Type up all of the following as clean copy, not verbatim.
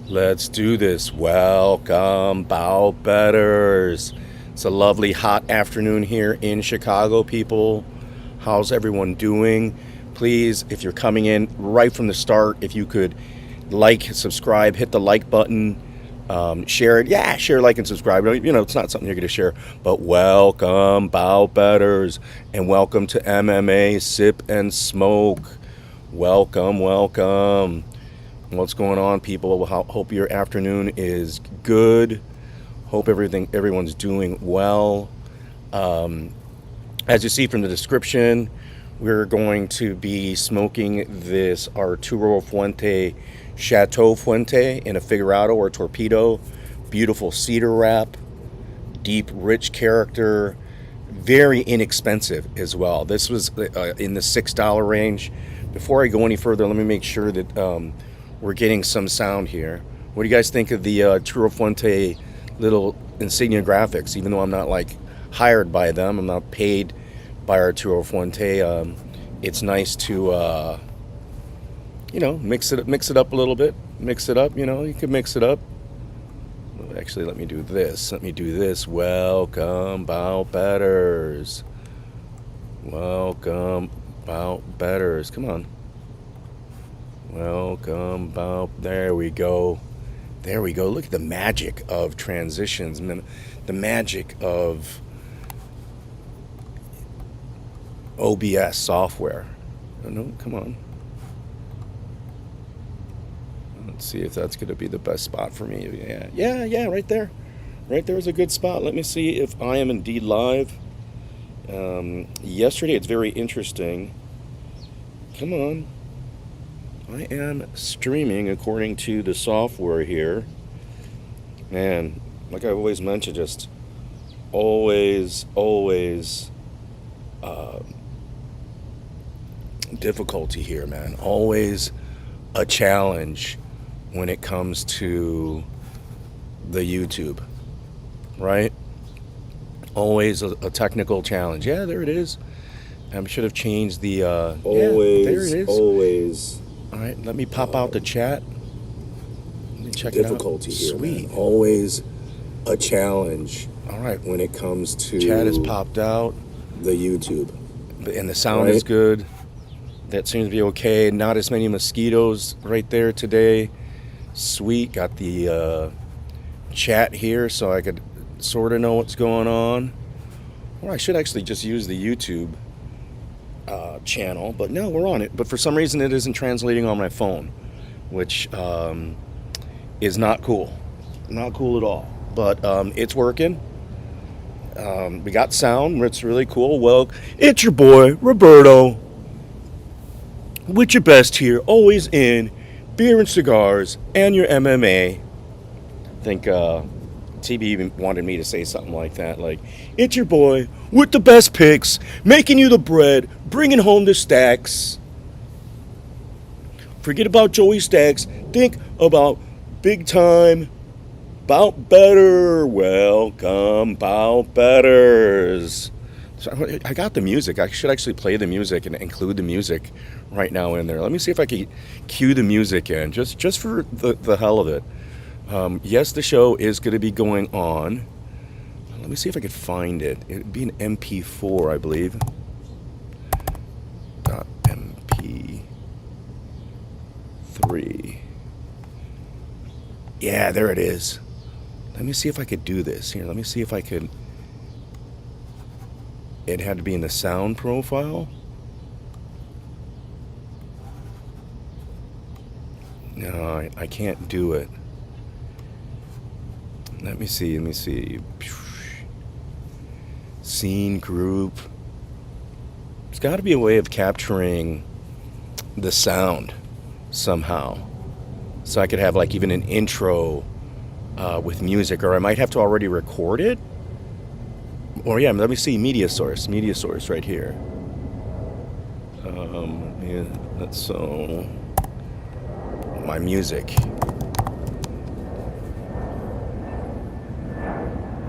Let's do this. Welcome, bow betters. It's a lovely hot afternoon here in Chicago, people. How's everyone doing? Please, if you're coming in right from the start, if you could like, subscribe, hit the like button, share it. Yeah, share, like, and subscribe. You know, it's not something you're going to share, but welcome, bow betters, and welcome to MMA Sip and Smoke. Welcome, welcome. What's going on, people? Hope your afternoon is good. Hope everyone's doing well. As you see from the description, we're going to be smoking this Arturo Fuente Chateau Fuente in a figurado or torpedo. Beautiful cedar wrap, deep, rich character, very inexpensive as well. This was in the $6 range. Before I go any further, let me make sure that we're getting some sound here. What do you guys think of the Arturo Fuente little insignia graphics? Even though I'm not like hired by them, I'm not paid by Arturo Fuente. It's nice to mix it up a little bit. Mix it up. You can mix it up. Actually, let me do this. Welcome, bow betters. Welcome, bow betters. Come on. Welcome, bow. There we go. Look at the magic of transitions, and the magic of OBS software. Oh, no, come on. Let's see if that's going to be the best spot for me. Yeah, right there. Right there is a good spot. Let me see if I am indeed live. Yesterday, it's very interesting. Come on. I am streaming according to the software here. Man, like I always mention, just always difficulty here, man. Always a challenge when it comes to the YouTube, right? Always a technical challenge. Yeah, there it is. I should have changed the always, there it is. Always. All right, let me pop out the chat. Let me check it out. Difficulty here, Sweet. man. Always a challenge. All right, when it comes to chat has popped out. The YouTube, and the sound is good. That seems to be okay. Not as many mosquitoes right there today. Sweet. Got the chat here so I could sort of know what's going on. Or I should actually just use the YouTube channel, but no, we're on it. But for some reason it isn't translating on my phone, which is not cool. Not cool at all. But it's working. We got sound. It's really cool. Well, it's your boy Roberto with your best here, always in beer and cigars and your MMA. I think TB even wanted me to say something like that, like, it's your boy with the best picks, making you the bread, bringing home the stacks. Forget about Joey Stacks. Think about big time. Bow better. Welcome, bow betters. So I got the music. I should actually play the music and include the music right now in there. Let me see if I can cue the music in, just for the hell of it. Yes, the show is going to be going on. Let me see if I could find it. It would be an MP4, I believe. .mp3. Yeah, there it is. Let me see if I could do this. Here, let me see if I could. It had to be in the sound profile. No, I can't do it. Let me see. Scene group. There's got to be a way of capturing the sound somehow. So I could have like even an intro with music, or I might have to already record it. Or yeah, let me see, media source right here. Yeah, that's so my music.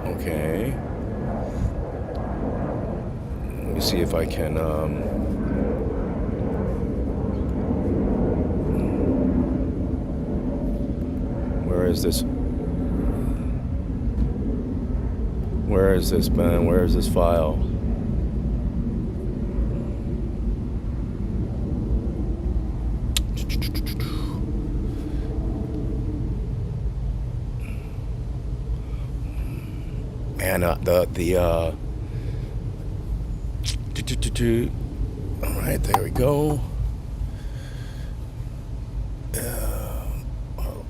Okay. Let me see if I can Where is this? Where is this, man? Where is this file? Man, all right, there we go.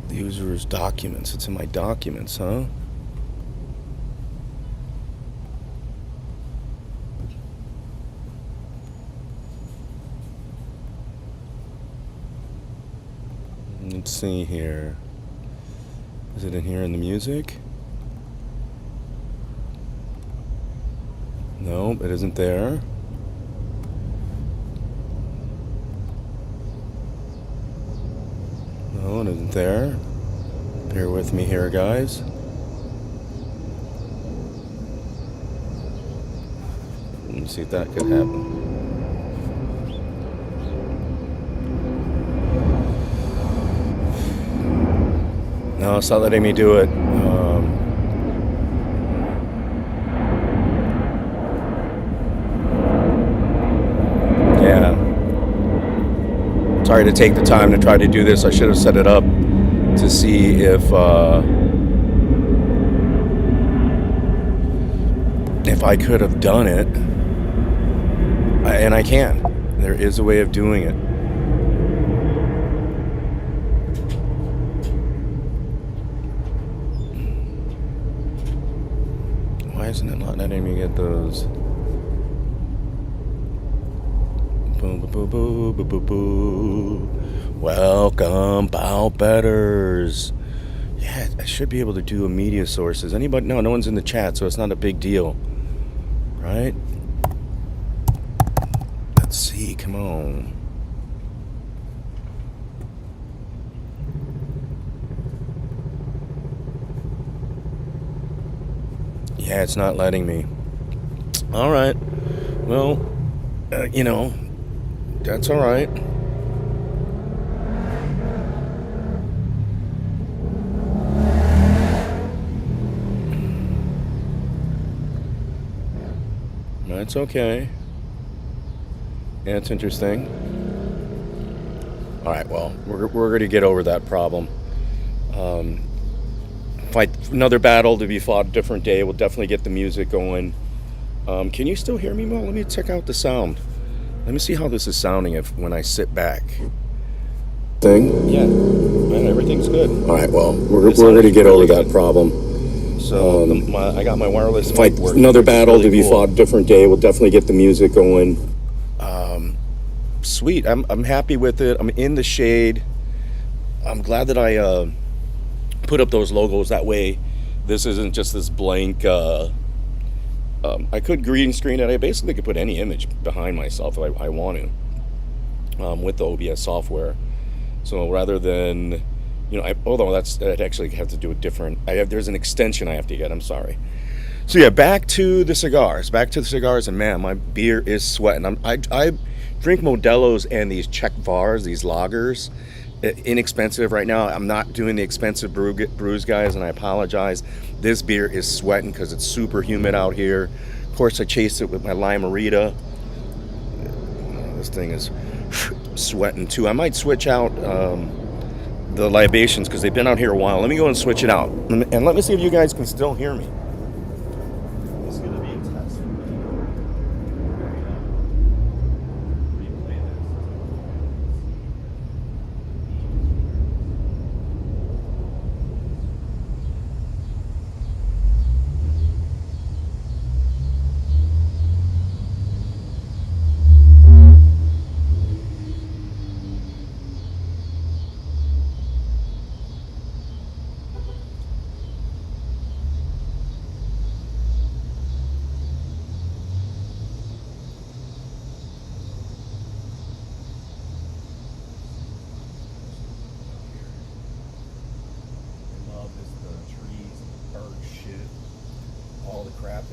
User's documents. It's in my documents, huh? Let's see here. Is it in here in the music? No, it isn't there. No, it isn't there. Bear with me here, guys. Let me see if that could happen. No, it's not letting me do it. Yeah. Sorry to take the time to try to do this. I should have set it up to see if I could have done it. And I can. There is a way of doing it. Why isn't it not letting me get those? Boo, boo, boo, boo, boo, boo. Welcome, bow betters. Yeah, I should be able to do a media sources. Anybody? No one's in the chat, so it's not a big deal, right? Let's see. Come on. Yeah, it's not letting me. All right. Well, that's all right. That's okay. Yeah, it's interesting. All right, well, we're going to get over that problem. Fight another battle to be fought a different day. We'll definitely get the music going. Can you still hear me, Mo? Let me check out the sound. Let me see how this is sounding when I sit back. Thing? Yeah, man, everything's good. All right, well, we're going to get over that problem. So I got my wireless. Fight another battle to be fought a different day. We'll definitely get the music going. Sweet. I'm happy with it. I'm in the shade. I'm glad that I put up those logos. That way, this isn't just this blank. I could green screen it. I basically could put any image behind myself if I want to with the OBS software. So rather than, although I'd actually have to do a different. There's an extension I have to get. I'm sorry. So yeah, back to the cigars. And man, my beer is sweating. I drink Modelo's and these Czech Vars, these lagers. Inexpensive right now. I'm not doing the expensive brews, guys, and I apologize. This beer is sweating because it's super humid out here. Of course, I chased it with my Limerita. This thing is sweating too. I might switch out the libations because they've been out here a while. Let me go and switch it out, and let me see if you guys can still hear me. It's gonna be a test.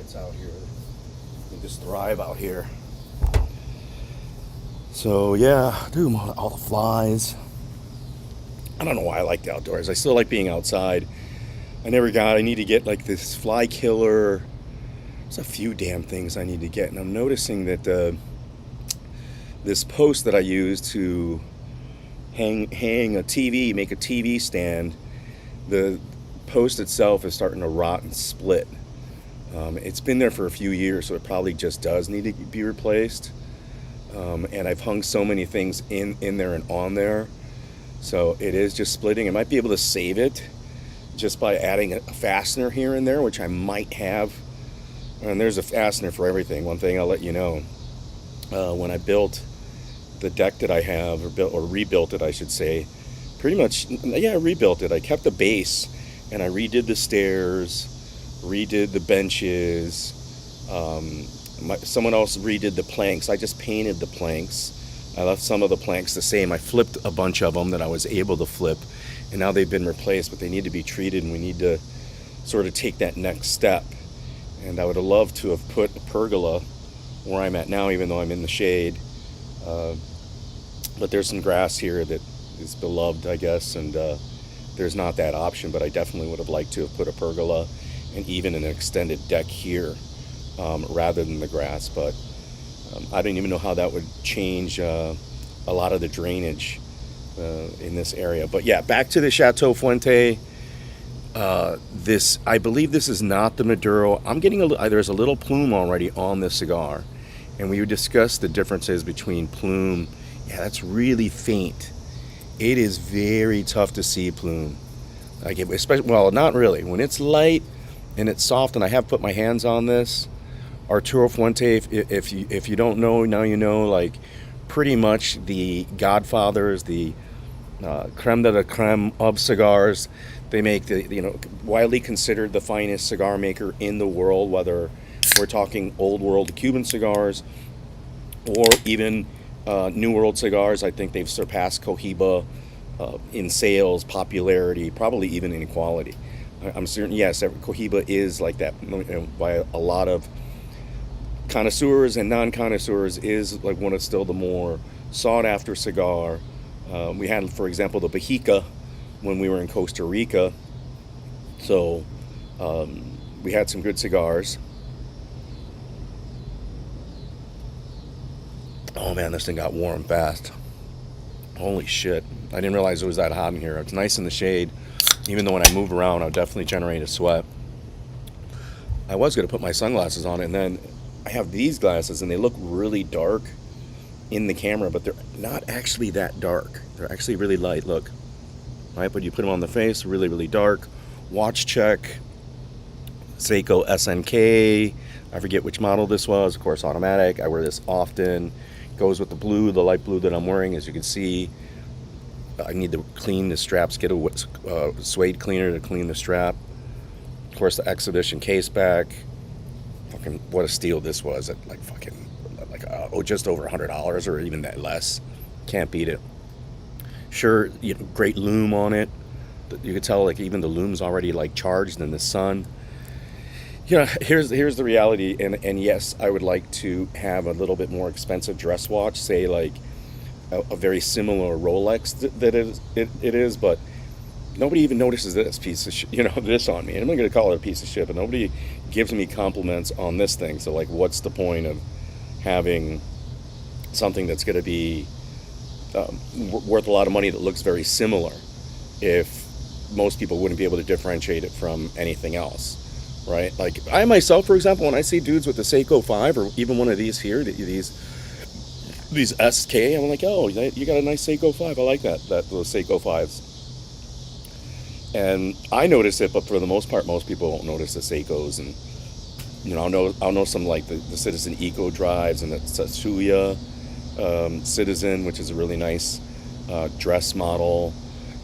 It's out here. You just thrive out here. So yeah, dude, all the flies. I don't know why I like the outdoors. I still like being outside. I need to get like this fly killer. There's a few damn things I need to get, and I'm noticing that this post that I use to hang a TV, make a TV stand, the post itself is starting to rot and split. It's been there for a few years, so it probably just does need to be replaced. And I've hung so many things in there and on there, so it is just splitting. I might be able to save it just by adding a fastener here and there, which I might have. And there's a fastener for everything. One thing I'll let you know, when I built the deck that I have, or rebuilt it, I should say, pretty much, yeah, rebuilt it. I kept the base, and I redid the stairs, redid the benches. Someone else redid the planks. I just painted the planks. I left some of the planks the same. I flipped a bunch of them that I was able to flip, and now they've been replaced, but they need to be treated, and we need to sort of take that next step. And I would have loved to have put a pergola where I'm at now, even though I'm in the shade. But there's some grass here that is beloved, I guess, and there's not that option, but I definitely would have liked to have put a pergola and even an extended deck here rather than the grass. But I don't even know how that would change a lot of the drainage in this area. But yeah, back to the Chateau Fuente. I believe this is not the Maduro. I'm getting there's a little plume already on this cigar, and we discussed the differences between plume. Yeah, that's really faint. It is very tough to see plume. Like, especially, well, not really. When it's light and it's soft, and I have put my hands on this Arturo Fuente. If you don't know, now you know. Like, pretty much the godfathers, the creme de la creme of cigars. They make widely considered the finest cigar maker in the world, whether we're talking old world Cuban cigars or even new world cigars. I think they've surpassed Cohiba in sales, popularity, probably even in quality. I'm certain, yes, Cohiba is like that by a lot of connoisseurs and non-connoisseurs, is like one of still the more sought after cigar. We had, for example, the Bajica when we were in Costa Rica. So we had some good cigars. Oh man, this thing got warm fast. Holy shit. I didn't realize it was that hot in here. It's nice in the shade. Even though when I move around, I'll definitely generate a sweat. I was going to put my sunglasses on, and then I have these glasses, and they look really dark in the camera, but they're not actually that dark. They're actually really light, look. Right, but you put them on the face, really, really dark. Watch check. Seiko SNK. I forget which model this was. Of course, automatic. I wear this often. Goes with the blue, the light blue that I'm wearing. As you can see, I need to clean the straps. Get a suede cleaner to clean the strap. Of course, the exhibition case back. Fucking what a steal this was at just over $100 or even that less. Can't beat it. Sure, great lume on it. You could tell like even the lume's already like charged in the sun. Here's the reality, and yes, I would like to have a little bit more expensive dress watch, say like a very similar Rolex that it is, but nobody even notices this piece of this on me. And I'm not going to call it a piece of shit, but nobody gives me compliments on this thing. So like, what's the point of having something that's going to be worth a lot of money that looks very similar if most people wouldn't be able to differentiate it from anything else? Right? Like I myself, for example, when I see dudes with the Seiko 5 or even one of these here, these SK, I'm like, oh, you got a nice Seiko 5. I like those Seiko 5s. And I notice it, but for the most part, most people won't notice the Seikos. And I'll know some like the Citizen Eco drives and the Tatsuya Citizen, which is a really nice dress model.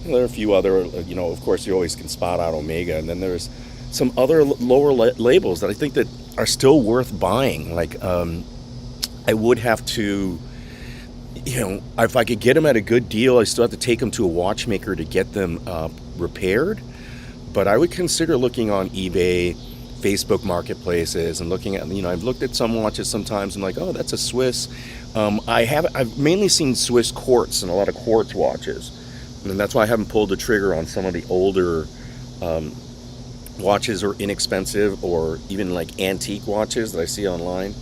And there are a few other, of course, you always can spot out Omega, and then there's some other lower labels that I think that are still worth buying. Like I would have to, if I could get them at a good deal, I still have to take them to a watchmaker to get them repaired. But I would consider looking on eBay, Facebook marketplaces, and looking at, I've looked at some watches sometimes. I'm like, oh, that's a Swiss. I've mainly seen Swiss quartz and a lot of quartz watches. And that's why I haven't pulled the trigger on some of the older watches or inexpensive or even like antique watches that I see online.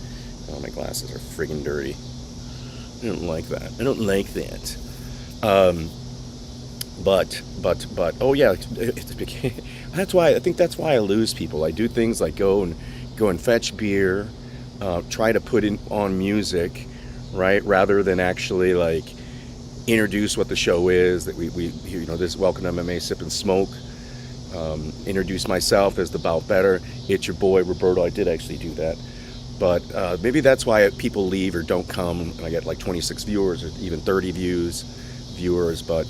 Oh, my glasses are friggin' dirty. I don't like that. I don't like that. But oh yeah, that's why I think that's why I lose people. I do things like go and fetch beer, try to put in on music, right, rather than actually like introduce what the show is. That we this Welcome to MMA Sip and Smoke. Introduce myself as the Bout Better. It's your boy Roberto. I did actually do that, but maybe that's why people leave or don't come, and I get like 26 viewers or even 30 viewers. But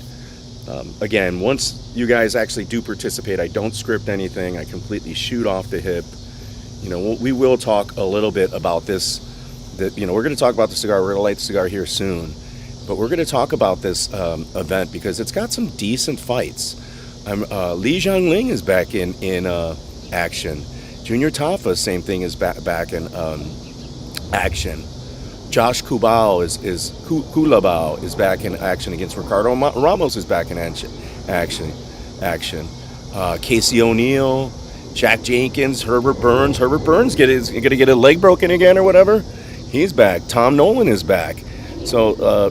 again, once you guys actually do participate, I don't script anything. I completely shoot off the hip. We will talk a little bit about this. That we're going to talk about the cigar. We're going to light the cigar here soon, but we're going to talk about this event because it's got some decent fights. Li Jiangling is back in action. Junior Tafa, same thing, is back in action. Josh Kulabao is back in action against Ricardo Ramos is back in action. Casey O'Neill, Jack Jenkins, Herbert Burns. Herbert Burns going to get a leg broken again or whatever. He's back. Tom Nolan is back. So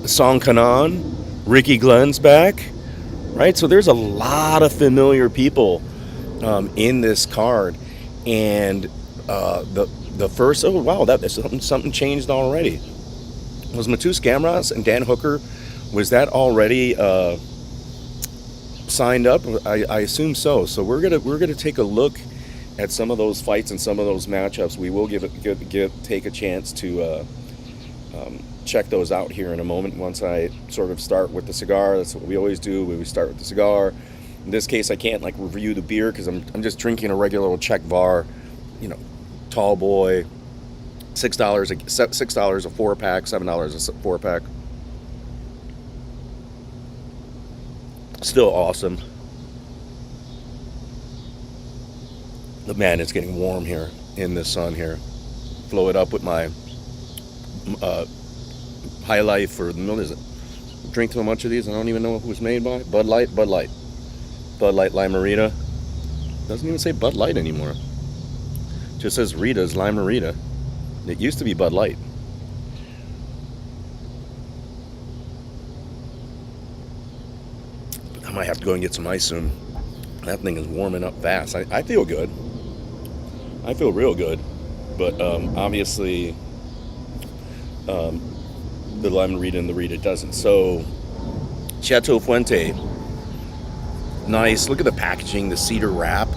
Song Kanan, Ricky Glenn's back. Right, so there's a lot of familiar people in this card, and the first something changed already. Was Matus Gamras and Dan Hooker, was that already signed up? I assume so. So we're gonna take a look at some of those fights and some of those matchups. We will take a chance to check those out here in a moment once I sort of start with the cigar. That's what we always do. We start with the cigar. In this case, I can't like review the beer because I'm just drinking a regular old Czech Var, tall boy, $6 a 4-pack, $7 a 4-pack. Still awesome. But man, it's getting warm here in the sun here. Blow it up with my High Life, or what is it? Drink so much of these, I don't even know who it's made by. Bud Light Lime-A-Rita. Doesn't even say Bud Light anymore. Just says Rita's Lime-A-Rita. It used to be Bud Light. I might have to go and get some ice soon. That thing is warming up fast. I feel good. I feel real good. But obviously the Lime-A-Rita and the Rita doesn't. So Chateau Fuente, nice. Look at the packaging, the cedar wrap,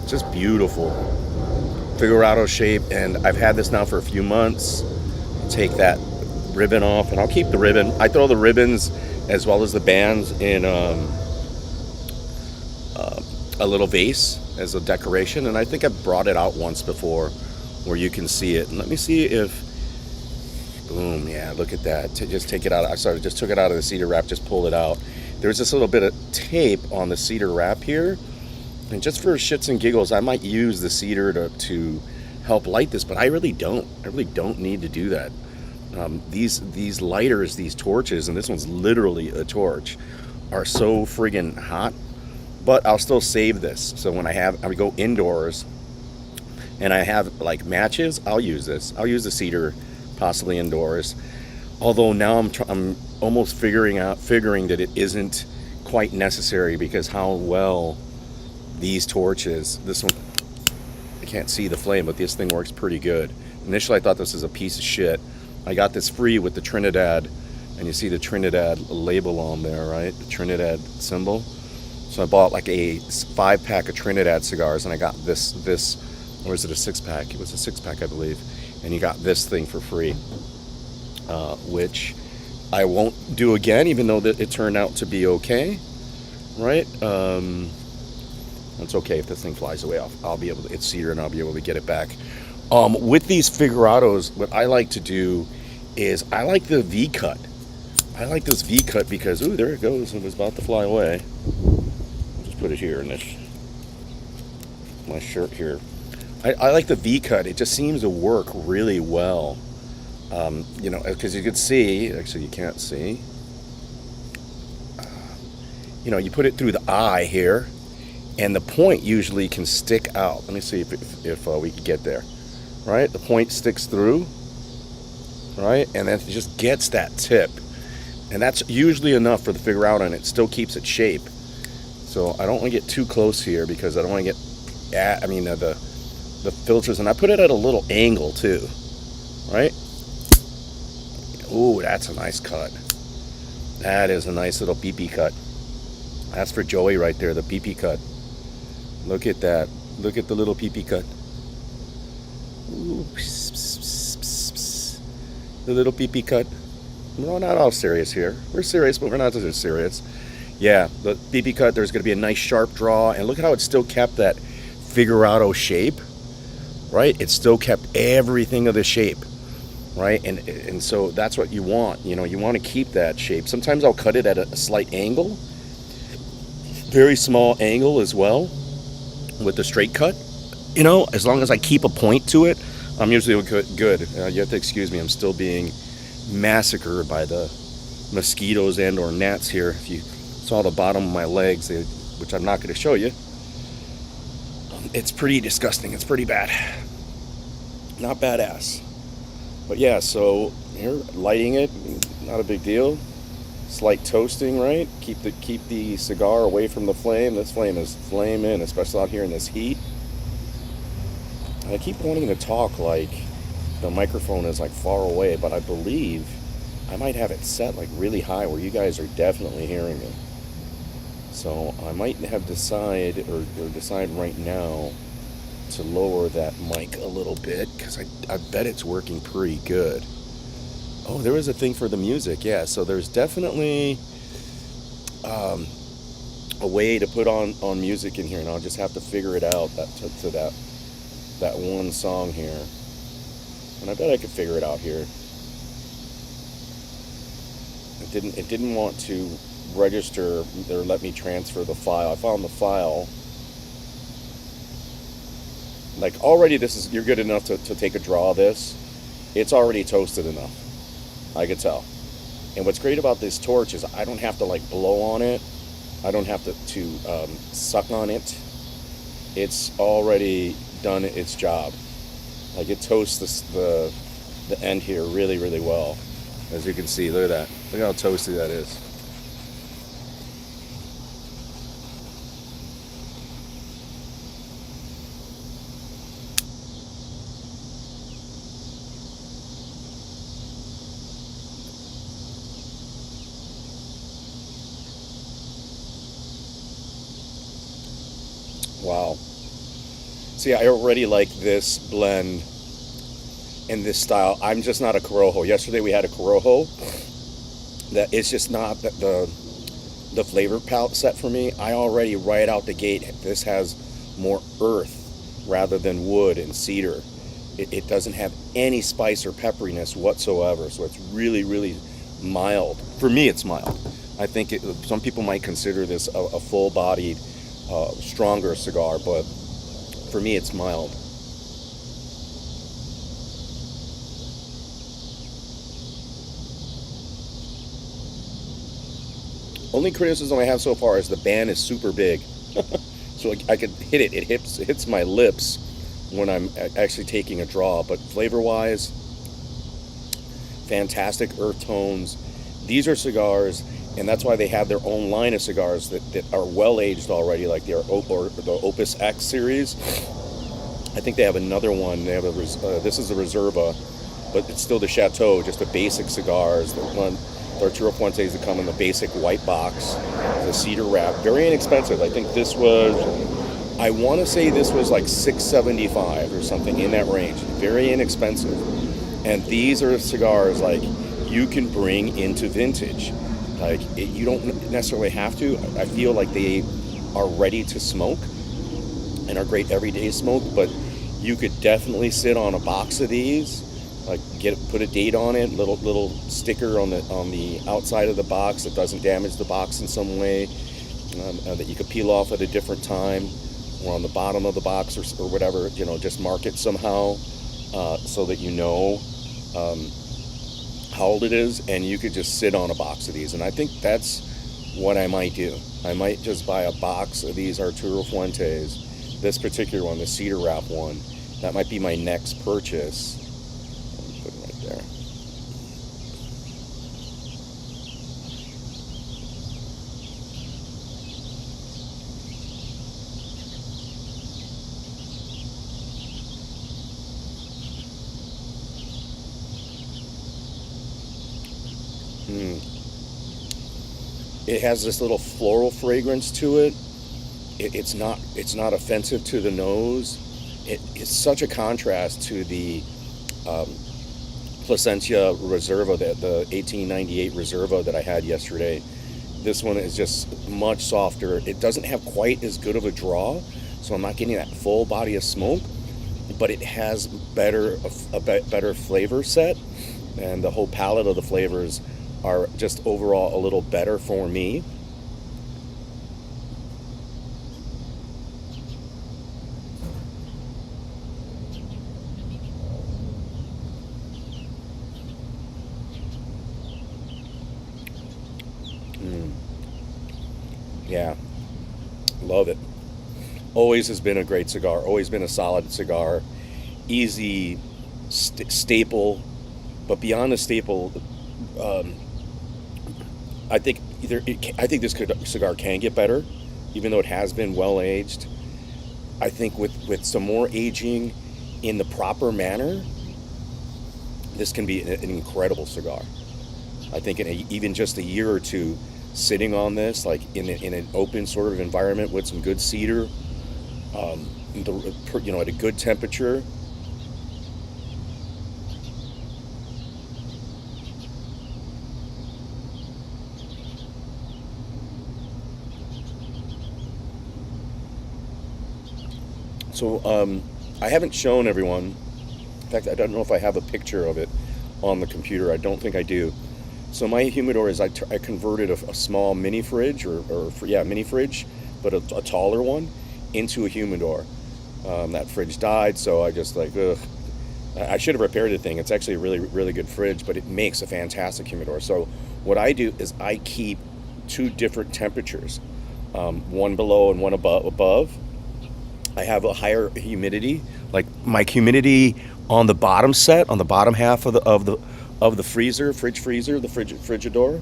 just beautiful. Figurado shape, and I've had this now for a few months. Take that ribbon off, and I'll keep the ribbon. I throw the ribbons as well as the bands in a little vase as a decoration, and I think I've brought it out once before where you can see it. And let me see if boom, yeah, look at that. Just take it out. Just took it out of the cedar wrap, just pulled it out. There's this little bit of tape on the cedar wrap here. And just for shits and giggles, I might use the cedar to help light this, but I really don't. I really don't need to do that. These lighters, these torches, and this one's literally a torch, are so friggin' hot. But I'll still save this. So when I go indoors and I have like matches, I'll use this. I'll use the cedar possibly indoors. Although now I'm almost figuring that it isn't quite necessary because how well these torches, this one, I can't see the flame, but this thing works pretty good. Initially I thought this was a piece of shit. I got this free with the Trinidad, and you see the Trinidad label on there, right? The Trinidad symbol. So I bought like a 5-pack of Trinidad cigars, and I got this, or is it a 6-pack? It was a 6-pack, I believe. And you got this thing for free, which I won't do again, even though it turned out to be okay, right? It's okay if this thing flies away. I'll be able to, it's cedar, and I'll be able to get it back. With these figurados, what I like to do is I like the V-cut. I like this V-cut because, ooh, there it goes. It was about to fly away. I'll just put it here in my shirt here. I like the V-cut. It just seems to work really well. Because you could see, actually you can't see. you know, you put it through the eye here, and the point usually can stick out. Let me see if we can get there. Right, the point sticks through, right, and then it just gets that tip, and that's usually enough for the figure out, and it still keeps its shape. So I don't want to get too close here because I don't want to get the filters, and I put it at a little angle too, right? Ooh, that's a nice cut. That is a nice little PP cut. That's for Joey right there, the PP cut. Look at that. Look at the little PP cut. Ooh, the little PP cut. We're not all serious here. We're serious, but we're not so serious. Yeah, the PP cut, there's going to be a nice sharp draw, and look how it still kept that figurado shape, right? It still kept everything of the shape, right? And so that's what you want. You know, you want to keep that shape. Sometimes I'll cut it at a slight angle, very small angle as well, with the straight cut. You know, as long as I keep a point to it, I'm usually good. You have to excuse me, I'm still being massacred by the mosquitoes and or gnats here. If you saw the bottom of my legs, which I'm not going to show you, it's pretty disgusting. It's pretty bad. Not badass. But yeah, so here, lighting it, not a big deal. Slight toasting, right? Keep the cigar away from the flame. This flame is flaming, especially out here in this heat. I keep wanting to talk like the microphone is like far away, but I believe I might have it set like really high where you guys are definitely hearing me. So I might have decide right now to lower that mic a little bit because I bet it's working pretty good. Oh, there was a thing for the music, yeah. So there's definitely a way to put on music in here, and I'll just have to figure it out to that one song here. And I bet I could figure it out here. It didn't want to register or let me transfer the file. I found the file. Like already you're good enough to take a draw of this. It's already toasted enough. I could tell. And what's great about this torch is I don't have to like blow on it. I don't have to suck on it. It's already done its job. Like it toasts the end here really, really well. As you can see, look at that. Look how toasty that is. Wow. See, I already like this blend in this style. I'm just not a Corojo. Yesterday we had a Corojo that it's just not the flavor palette set for me. I already right out the gate, this has more earth rather than wood and cedar. It doesn't have any spice or pepperiness whatsoever. So it's really, really mild. For me, it's mild. I think some people might consider this a full-bodied, stronger cigar, but for me, it's mild. Only criticism I have so far is the band is super big. So I could hit it. It hits my lips when I'm actually taking a draw. But flavor-wise, fantastic earth tones. These are cigars, and that's why they have their own line of cigars that are well-aged already, like the Opus X series. I think they have another one. They have this is the Reserva, but it's still the Chateau, just the basic cigars. The Arturo Fuentes that come in the basic white box, the cedar wrap, very inexpensive. I think this was, I want to say this was like $6.75 or something in that range. Very inexpensive. And these are cigars like you can bring into vintage. Like you don't necessarily have to. I feel like they are ready to smoke and are great everyday smoke, but you could definitely sit on a box of these. Like put a date on it, little sticker on the outside of the box that doesn't damage the box in some way, that you could peel off at a different time, or on the bottom of the box or whatever. You know, just mark it somehow so that you know how old it is, and you could just sit on a box of these. And I think that's what I might do. I might just buy a box of these Arturo Fuentes. This particular one, the cedar wrap one, that might be my next purchase. Put it right there. It has this little floral fragrance to it. It's not offensive to the nose. It's such a contrast to the PLACENCIA Reserva, the 1898 Reserva that I had yesterday. This one is just much softer. It doesn't have quite as good of a draw, so I'm not getting that full body of smoke, but it has a better flavor set, and the whole palette of the flavors are just overall a little better for me. Yeah, love it. Always has been a great cigar, always been a solid cigar, easy staple, but beyond the staple, I think I think this cigar can get better, even though it has been well aged. I think with some more aging in the proper manner, this can be an incredible cigar. I think even just a year or two sitting on this, like in an open sort of environment with some good cedar, at a good temperature. So I haven't shown everyone. In fact, I don't know if I have a picture of it on the computer. I don't think I do. So my humidor is I converted a small mini fridge mini fridge, but a taller one, into a humidor. That fridge died, so I just I should have repaired the thing. It's actually a really, really good fridge, but it makes a fantastic humidor. So what I do is I keep two different temperatures, one below and one above. I have a higher humidity, like my humidity on the bottom set, on the bottom half of the fridge freezer, the Frigidor.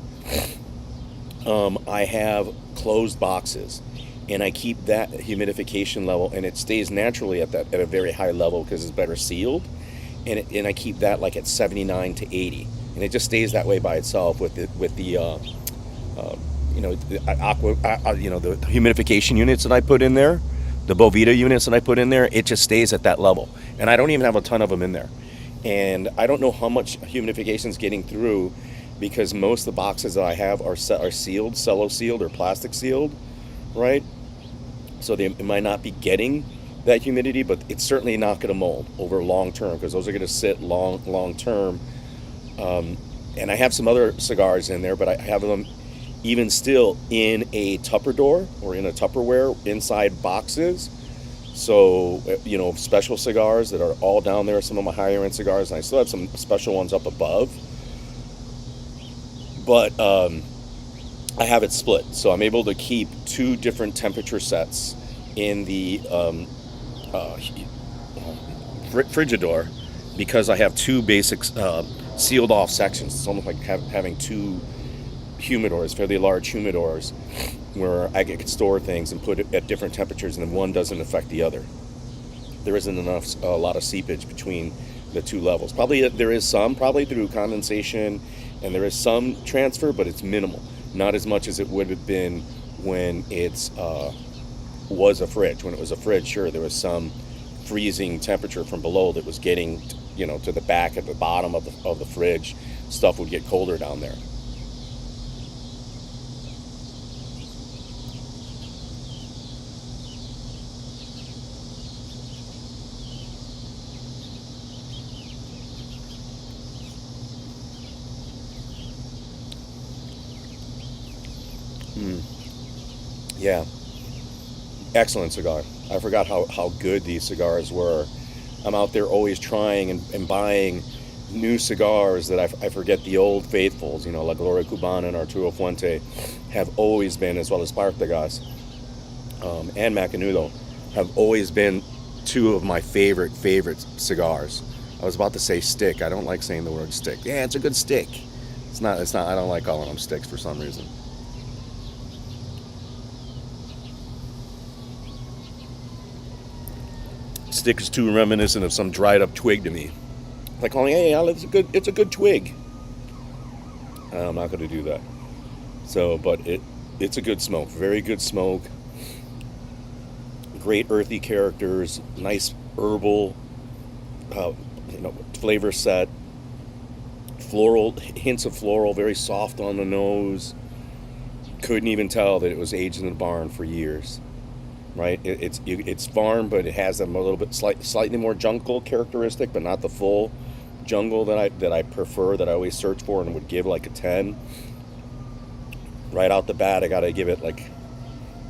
I have closed boxes, and I keep that humidification level, and it stays naturally at a very high level because it's better sealed, and I keep that like at 79 to 80, and it just stays that way by itself with the humidification units that I put in there, the Bovita units that I put in there. It just stays at that level, and I don't even have a ton of them in there. And I don't know how much humidification is getting through, because most of the boxes that I have are sealed, cello sealed or plastic sealed, right? So they might not be getting that humidity, but it's certainly not going to mold over long term, because those are going to sit long term. And I have some other cigars in there, but I have them even still in a Tupperware or in a Tupperware inside boxes. So, special cigars that are all down there, some of my higher end cigars, and I still have some special ones up above. But I have it split, so I'm able to keep two different temperature sets in the Frigidor, because I have two basic sealed off sections. It's almost like having two humidors, fairly large humidors, where I could store things and put it at different temperatures, and then one doesn't affect the other. There isn't a lot of seepage between the two levels. There is some, probably through condensation, and there is some transfer, but it's minimal. Not as much as it would have been when it was a fridge. When it was a fridge, sure, there was some freezing temperature from below that was getting, to the back at the bottom of the fridge. Stuff would get colder down there. Yeah, excellent cigar. I forgot how good these cigars were. I'm out there always trying and buying new cigars that I forget the old faithfuls, you know, La Gloria Cubana and Arturo Fuente have always been, as well as Partagas and Macanudo, have always been two of my favorite cigars. I was about to say stick. I don't like saying the word stick. Yeah, it's a good stick. It's not. I don't like calling them sticks for some reason. Stick is too reminiscent of some dried up twig to me. Like calling, hey, it's a good twig. I'm not going to do that. So, but it's a good smoke. Very good smoke. Great earthy characters. Nice herbal, flavor set. Floral, hints of floral. Very soft on the nose. Couldn't even tell that it was aged in the barn for years. Right? It's farm, but it has a little bit slightly more jungle characteristic, but not the full jungle that I prefer, that I always search for and would give like a 10. Right out the bat, I gotta give it like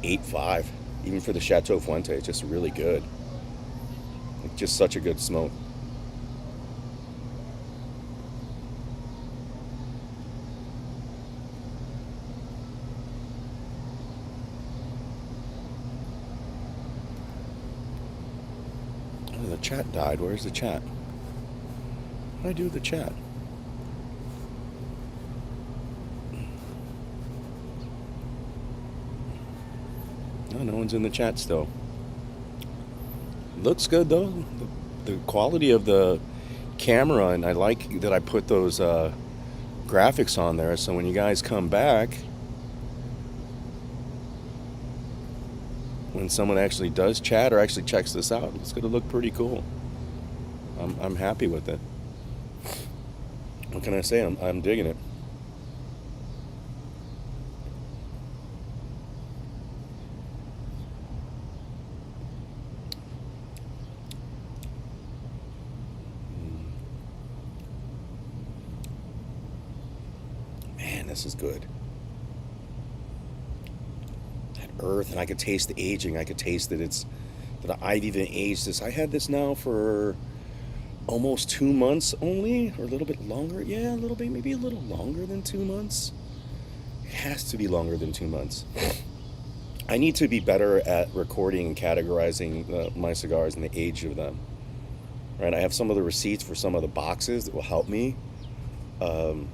8.5, even for the Chateau Fuente. It's just really good. It's just such a good smoke. Oh, the chat died. Where's the chat? What did I do with the chat? Oh, no one's in the chat still. Looks good though. The quality of the camera, and I like that I put those graphics on there, so when you guys come back, when someone actually does chat or actually checks this out, it's going to look pretty cool. I'm happy with it. What can I say? I'm digging it. Man, this is good. That earth, and I could taste the aging. I could taste that I've even aged this. I had this now for almost 2 months only, or a little bit longer. Yeah, a little bit, maybe a little longer than 2 months. It has to be longer than 2 months. I need to be better at recording and categorizing my cigars and the age of them. Right, I have some of the receipts for some of the boxes that will help me. And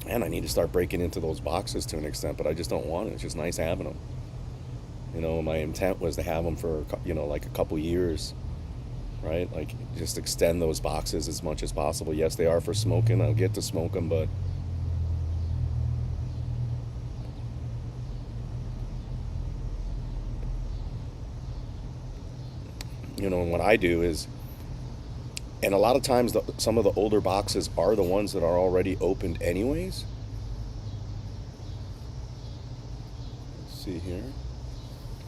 I need to start breaking into those boxes to an extent, but I just don't want it. It's just nice having them. You know, my intent was to have them for, like a couple years. Right? Like, just extend those boxes as much as possible. Yes, they are for smoking. I'll get to smoke them, but and what I do is, and a lot of times some of the older boxes are the ones that are already opened anyways. Let's see here.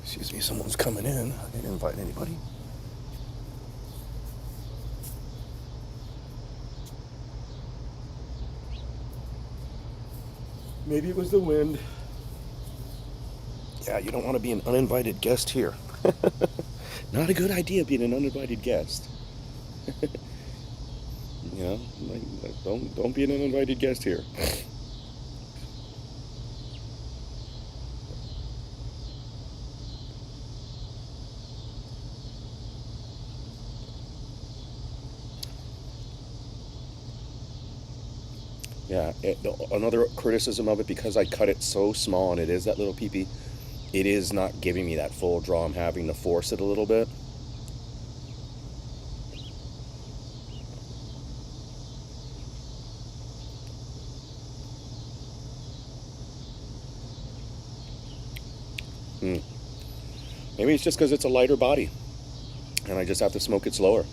Excuse me, someone's coming in. I didn't invite anybody. Maybe it was the wind. Yeah, you don't want to be an uninvited guest here. Not a good idea being an uninvited guest. Don't be an uninvited guest here. Yeah, another criticism of it, because I cut it so small and it is that little peepee, it is not giving me that full draw. I'm having to force it a little bit. Maybe it's just because it's a lighter body and I just have to smoke it slower.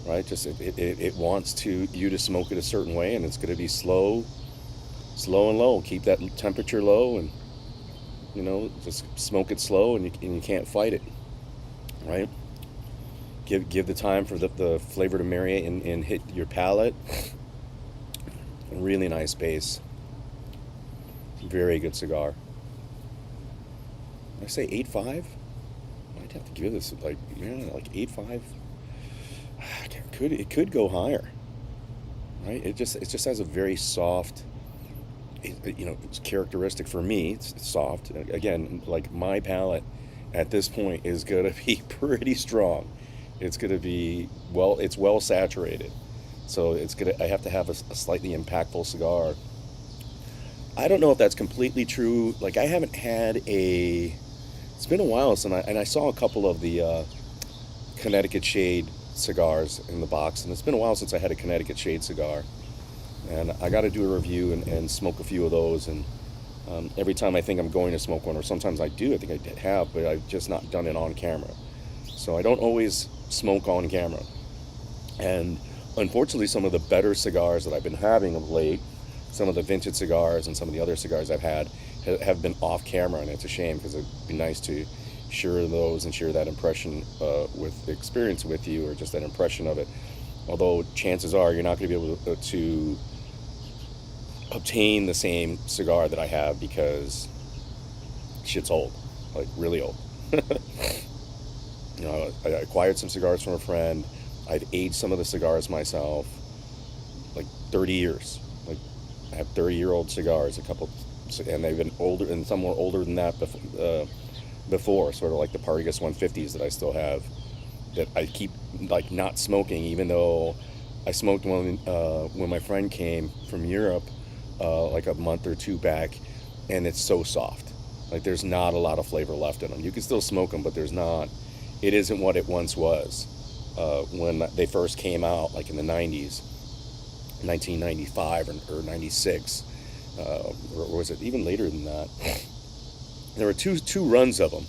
Right? Just it wants you to smoke it a certain way, and it's going to be slow and low. Keep that temperature low, and just smoke it slow, and you can't fight it. Right? Give the time for the flavor to marinate and hit your palate. Really nice base. Very good cigar. Did I say 8.5? I'd have to give this like 8.5. I can't It could go higher, right? It just has a very soft, it's characteristic for me. It's soft. Again, like my palate at this point is gonna be pretty strong. It's gonna be it's well saturated, so I have to have a slightly impactful cigar. I don't know if that's completely true. Like I haven't had it's been a while since I saw a couple of the Connecticut Shade cigars in the box, and it's been a while since I had a Connecticut Shade cigar, and I got to do a review and smoke a few of those. And every time I think I'm going to smoke one, or sometimes I do, I think I have, but I've just not done it on camera. So I don't always smoke on camera. And unfortunately, some of the better cigars that I've been having of late, some of the vintage cigars and some of the other cigars I've had have been off camera, and it's a shame because it'd be nice to share those and share that impression with experience with you, or just that impression of it. Although chances are you're not going to be able to obtain the same cigar that I have, because shit's old, like really old. I acquired some cigars from a friend. I've aged some of the cigars myself, like 30 years. Like I have 30-year-old cigars, and they've been older, and some were older than that before, sort of like the Partagas 150s that I still have, that I keep like not smoking, even though I smoked one when my friend came from Europe like a month or two back, and it's so soft. Like there's not a lot of flavor left in them. You can still smoke them, but it isn't what it once was when they first came out, like in the 90s, 1995 or 96, or was it even later than that? There were two runs of them,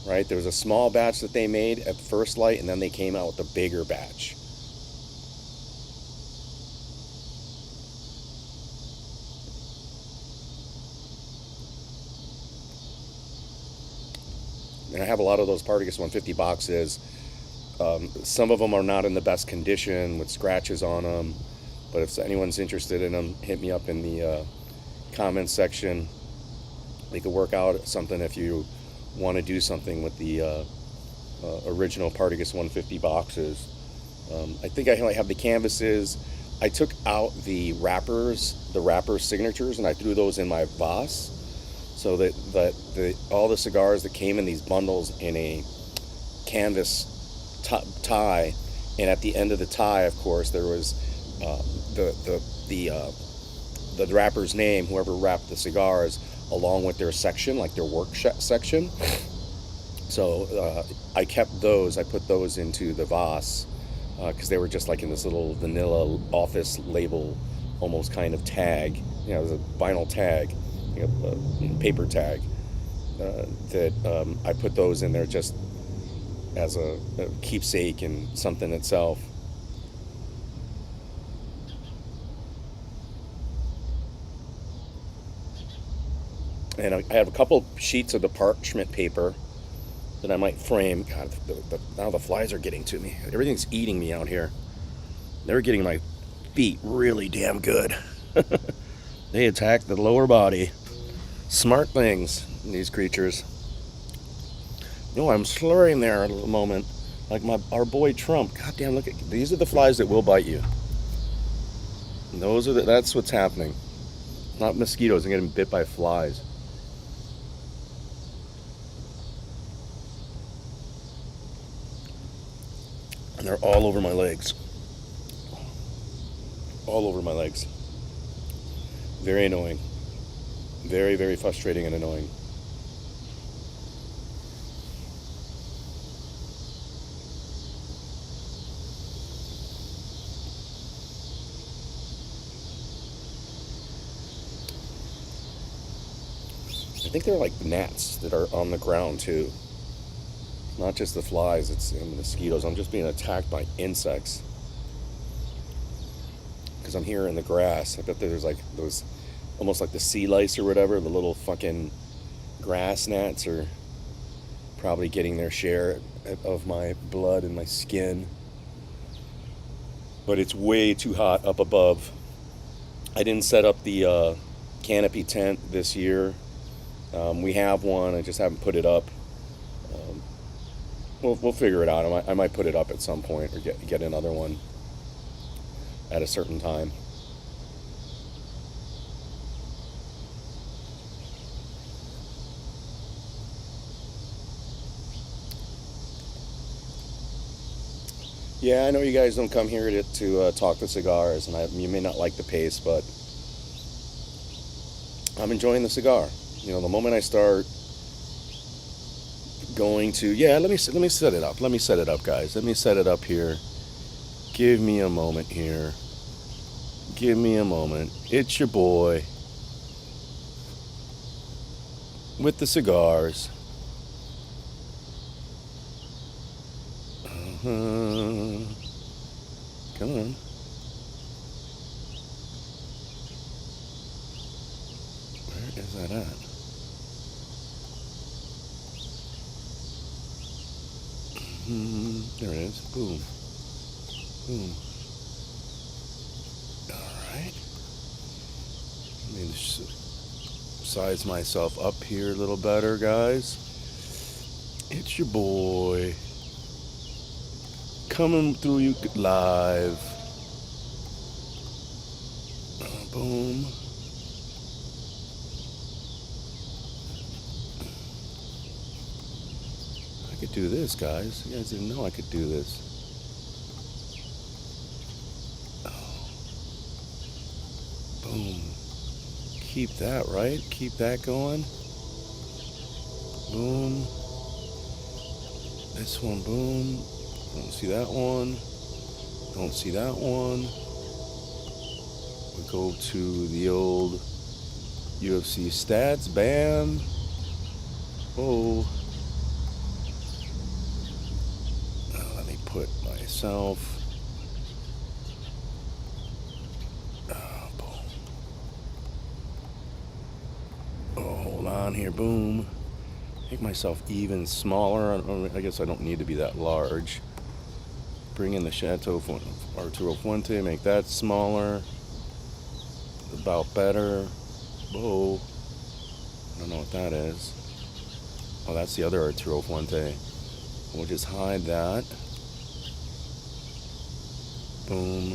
right? There was a small batch that they made at First Light, and then they came out with a bigger batch. And I have a lot of those Partagas 150 boxes. Some of them are not in the best condition with scratches on them, but if anyone's interested in them, hit me up in the comments section. We could work out something if you want to do something with the original Partagas 150 boxes. I think I only have the canvases. I took out the wrapper signatures, and I threw those in my Voss, so that all the cigars that came in these bundles in a canvas tie, and at the end of the tie, of course, there was the wrapper's name, whoever wrapped the cigars, along with their section, like their work section. So I kept those. I put those into the Voss because they were just like in this little vanilla office label, almost kind of tag. It was a vinyl tag, paper tag. That I put those in there just as a keepsake and something itself. And I have a couple sheets of the parchment paper that I might frame. God, now the flies are getting to me. Everything's eating me out here. They're getting my feet really damn good. They attack the lower body. Smart things, these creatures. No, I'm slurring there at the moment, like our boy Trump. God damn, look at these are the flies that will bite you. And that's what's happening. Not mosquitoes. I'm getting bit by flies. And they're all over my legs. All over my legs. Very annoying. Very, very frustrating and annoying. I think they're like gnats that are on the ground too. Not just the flies, it's the mosquitoes. I'm just being attacked by insects. Because I'm here in the grass. I bet there's like those, almost like the sea lice or whatever, the little fucking grass gnats are probably getting their share of my blood and my skin. But it's way too hot up above. I didn't set up the canopy tent this year. We have one, I just haven't put it up. we'll figure it out. I might put it up at some point or get another one at a certain time. Yeah, I know you guys don't come here to talk the cigars, and you may not like the pace, but I'm enjoying the cigar. You know, the moment I start going to, yeah, let me set it up. Let me set it up, guys. Let me set it up here. Give me a moment here. Give me a moment. It's your boy with the cigars. Come on. Where is that at? There it is. Boom. Boom. Alright. Let me size myself up here a little better, guys. It's your boy. Coming through you live. Boom. I could do this, guys. You guys didn't know I could do this. Oh. Boom. Keep that, right? Keep that going. Boom. This one, boom. Don't see that one. Don't see that one. We go to the old UFC stats. Bam. Oh. Let me put myself. Boom. Oh, hold on here. Boom. Make myself even smaller. I guess I don't need to be that large. Bring in the Chateau Fuente, Arturo Fuente, make that smaller. About better. Whoa. I don't know what that is. Oh, that's the other Arturo Fuente. We'll just hide that. Boom.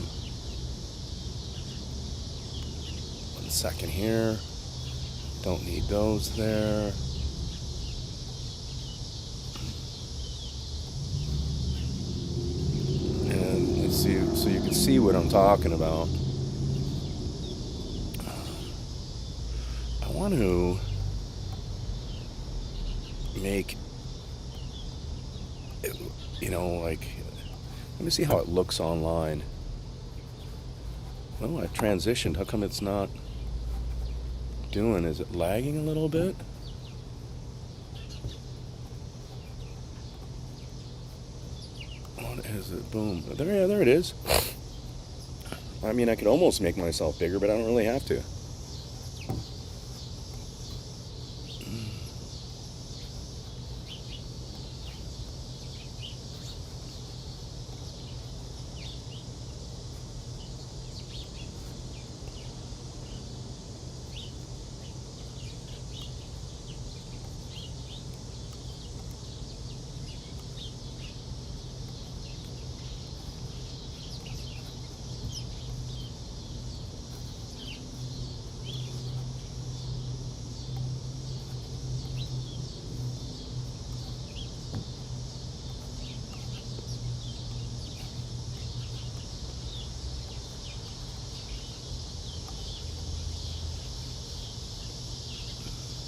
1 second here. Don't need those there. So you can see what I'm talking about. I want to make, you know, like, let me see how it looks online. Well, I've transitioned. How come it's not doing? Is it lagging a little bit? What is it? Boom. There it is. I mean, I could almost make myself bigger, but I don't really have to.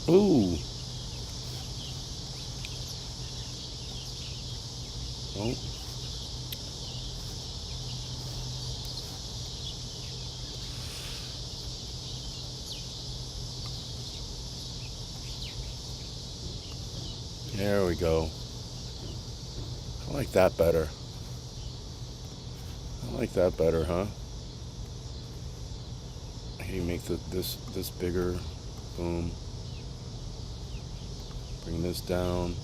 Ooh. Oh. There we go. I like that better. I like that better, huh? Hey, make this bigger. Boom. Bring this down.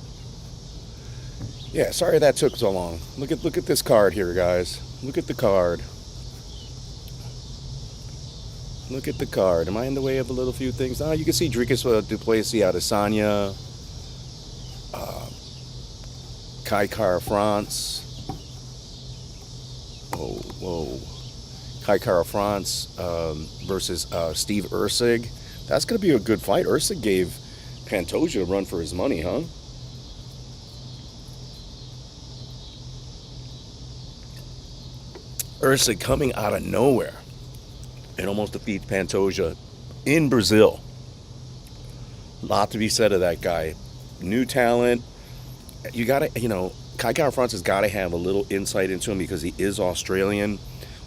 Yeah, sorry that took so long. Look at this card here, guys. Look at the card. Look at the card. Am I in the way of a little few things? You can see Dricus Duplessis, Adesanya, Kai Kara France. Whoa. Kai Kara France versus Steve Ursig. That's going to be a good fight. Ursig gave Pantoja a run for his money, huh? Ursig coming out of nowhere and almost defeats Pantoja in Brazil. A lot to be said of that guy. New talent. You got to, Kai Kara France has got to have a little insight into him because he is Australian,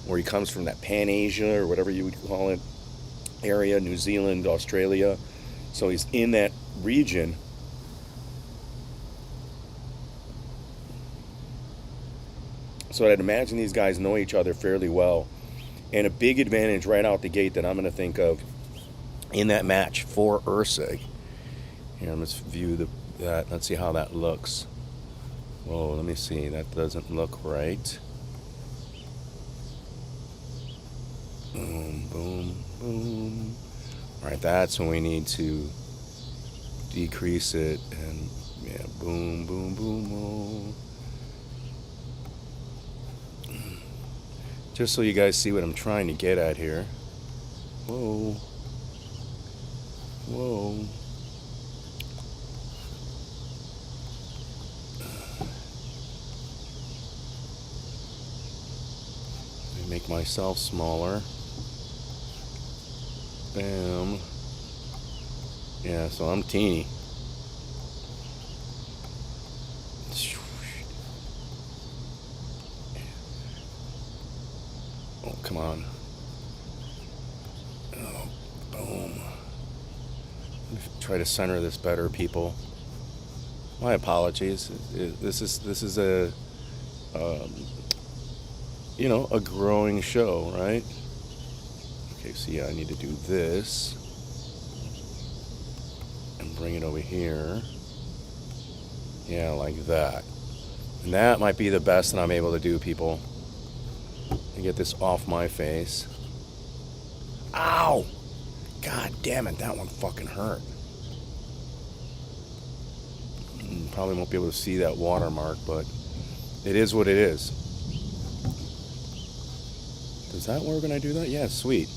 or he comes from that Pan-Asia or whatever you would call it area, New Zealand, Australia. So he's in that region. So I'd imagine these guys know each other fairly well. And a big advantage right out the gate that I'm going to think of in that match for Ursig. Here, let's view that. Let's see how that looks. Whoa, let me see. That doesn't look right. Boom, boom, boom. All right, that's when we need to decrease it. And yeah, boom, boom, boom, boom. Just so you guys see what I'm trying to get at here. Whoa. Whoa. Let me make myself smaller. Bam. Yeah, so I'm teeny. Oh, come on. Oh, boom. Let me try to center this better, people. My apologies. This is a a growing show, right? Okay, so yeah, I need to do this and bring it over here. Yeah, like that. And that might be the best that I'm able to do, people. To get this off my face. Ow! God damn it, that one fucking hurt. Probably won't be able to see that watermark, but it is what it is. Does that work when I do that? Yeah, sweet.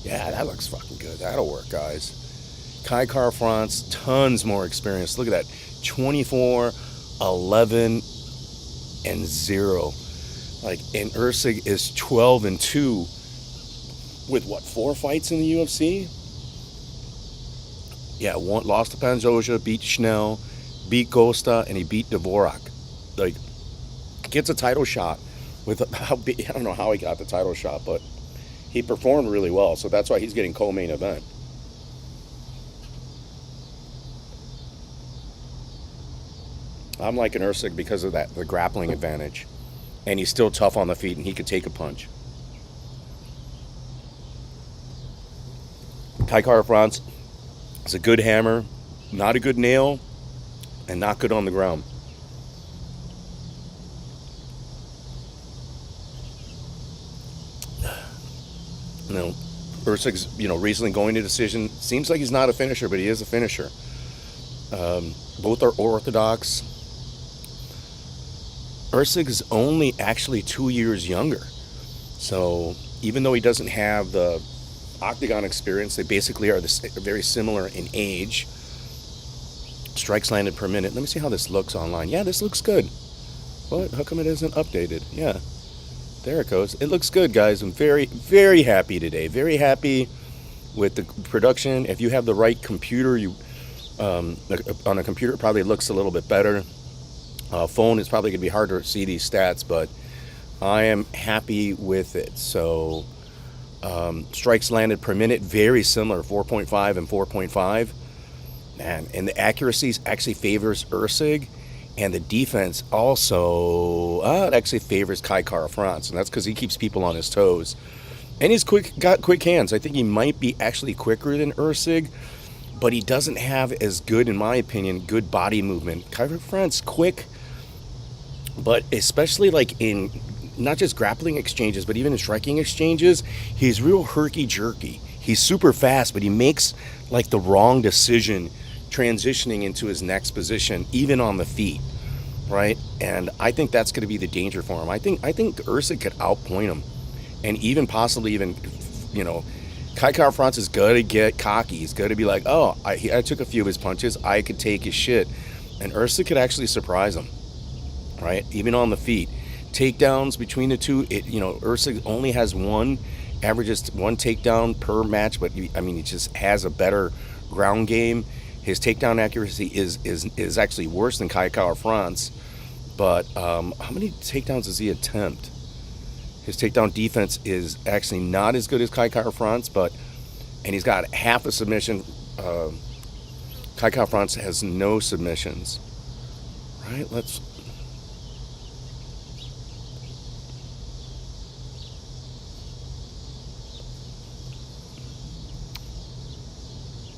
Yeah, that looks fucking good. That'll work, guys. Kai Kara France, tons more experience. Look at that. 24, 11, and 0. And Ursig is 12-2 with 4 fights in the UFC? Yeah, one lost to Pantoja, beat Schnell, beat Costa, and he beat Dvorak. Gets a title shot with I don't know how he got the title shot, but he performed really well, so that's why he's getting co-main event. I'm liking Ursig because of the grappling advantage. And he's still tough on the feet, and he could take a punch. Kai Kara France is a good hammer, not a good nail, and not good on the ground. Ursig's, recently going to decision. Seems like he's not a finisher, but he is a finisher. Both are orthodox. Ursig is only actually 2 years younger. So even though he doesn't have the octagon experience, they basically are very similar in age. Strikes landed per minute. Let me see how this looks online. Yeah, this looks good. What? How come it isn't updated? Yeah. There it goes. It looks good, guys. I'm very, very happy today. Very happy with the production. If you have the right computer, on a computer, it probably looks a little bit better. Phone is probably going to be harder to see these stats, but I am happy with it. So strikes landed per minute, very similar, 4.5 and 4.5. And the accuracy actually favors Ursig, and the defense also it actually favors Kai Kara France, and that's because he keeps people on his toes. And he's got quick hands. I think he might be actually quicker than Ursig, but he doesn't have as good, in my opinion, good body movement. Kai Kara France, quick, but especially in not just grappling exchanges, but even in striking exchanges, he's real herky-jerky. He's super fast, but he makes the wrong decision transitioning into his next position, even on the feet. right? And I think that's going to be the danger for him. I think Usyk could outpoint him, and even possibly even, you know, Kai Kara France is going to get cocky. He's going to be like, oh, I took a few of his punches. I could take his shit. And Usyk could actually surprise him, right? Even on the feet. Takedowns between the two, Usyk only has averages one takedown per match, but he just has a better ground game. His takedown accuracy is actually worse than Kai Kara France. But how many takedowns does he attempt? His takedown defense is actually not as good as Kai Kara France, and he's got half a submission. Kai Kara France has no submissions. Right?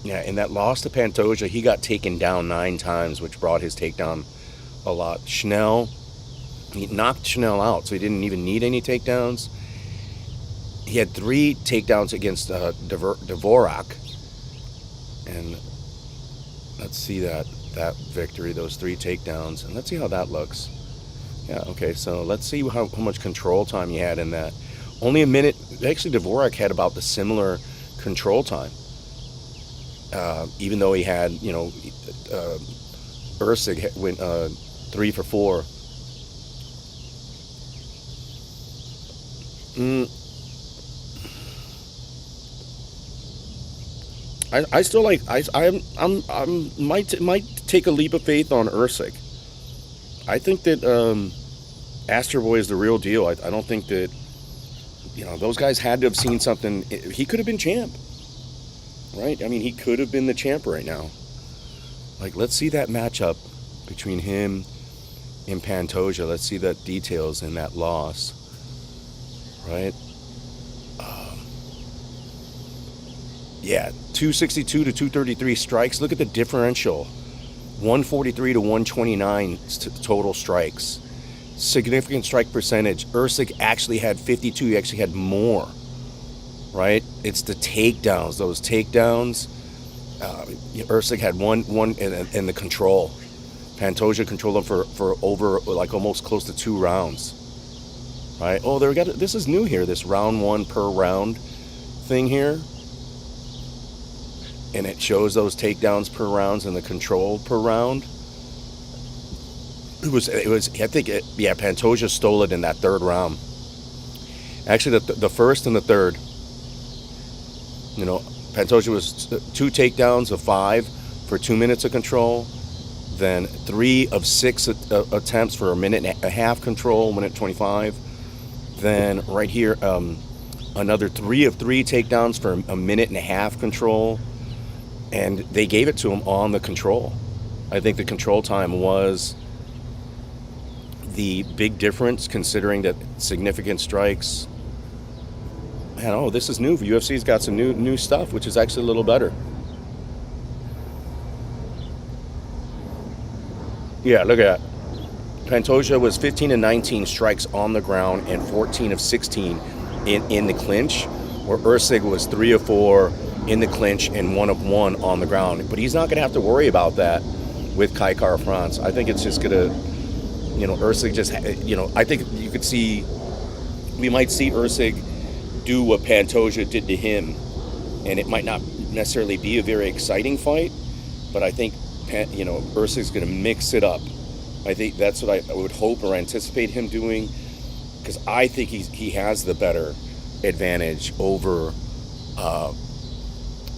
Yeah, in that loss to Pantoja, he got taken down 9 times, which brought his takedown a lot. He knocked Schnell out, so he didn't even need any takedowns. He had 3 takedowns against Dvorak. And let's see that victory, those 3 takedowns. And let's see how that looks. Yeah, okay, so let's see how much control time he had in that. Only a minute. Actually, Dvorak had about the similar control time. Even though he had, Usyk went 3 for 4. I still like. Might take a leap of faith on Usyk. I think that Astro Boy is the real deal. I don't think that those guys had to have seen something. He could have been champ. Right? I mean, he could have been the champ right now. Like, let's see that matchup between him and Pantoja. Let's see the details in that loss. Right? Yeah, 262 to 233 strikes. Look at the differential. 143 to 129 total strikes. Significant strike percentage. Usyk actually had 52. He actually had more. Right? It's the takedowns. Those takedowns. Usyk had one in the control. Pantoja controlled him for over like almost close to 2 rounds. Right? Oh, this is new here. This round 1 per round thing here, and it shows those takedowns per rounds and the control per round. It was. I think. Pantoja stole it in that 3rd round. Actually, the first and the 3rd. Pantoja was 2 takedowns of 5 for 2 minutes of control, then 3 of 6 attempts for a minute and a half control, 1:25. Then right here, another 3 of 3 takedowns for a minute and a half control, and they gave it to him on the control. I think the control time was the big difference, considering that significant strikes. Man, oh, this is new. UFC's got some new stuff, which is actually a little better. Yeah, look at that. Pantoja was 15 of 19 strikes on the ground and 14 of 16 in the clinch, where Usyk was 3 of 4 in the clinch and 1 of 1 on the ground. But he's not going to have to worry about that with Kai Kara France. I think it's just going to, Usyk just, I think we might see Usyk do what Pantoja did to him, and it might not necessarily be a very exciting fight, but I think Usyk's going to mix it up. I think that's what I would hope or anticipate him doing, because I think he has the better advantage over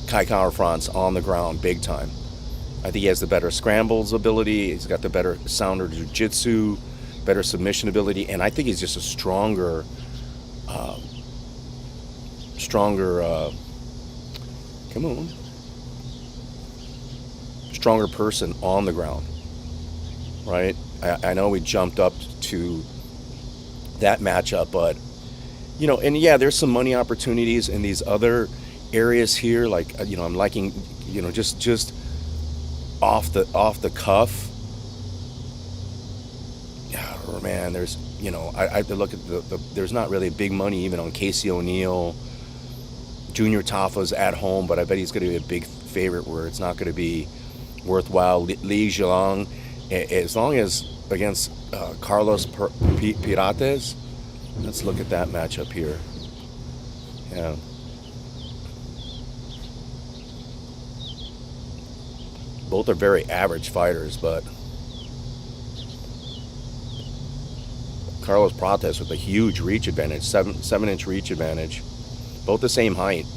Kai Kara France on the ground big time. I think he has the better scrambles ability. He's got the better sounder jiu-jitsu, better submission ability, and I think he's just a stronger person on the ground, right? I know we jumped up to that matchup, but and yeah, there's some money opportunities in these other areas here. Like I'm liking just off the cuff. Oh man, there's I have to look at there's not really big money even on Casey O'Neill. Junior Tafa's at home, but I bet he's going to be a big favorite where it's not going to be worthwhile. Li Zhang As long as against Carlos Pirates, let's look at that matchup here. Yeah. Both are very average fighters, but Carlos Prates with a huge reach advantage, 7-inch reach advantage. Both the same height.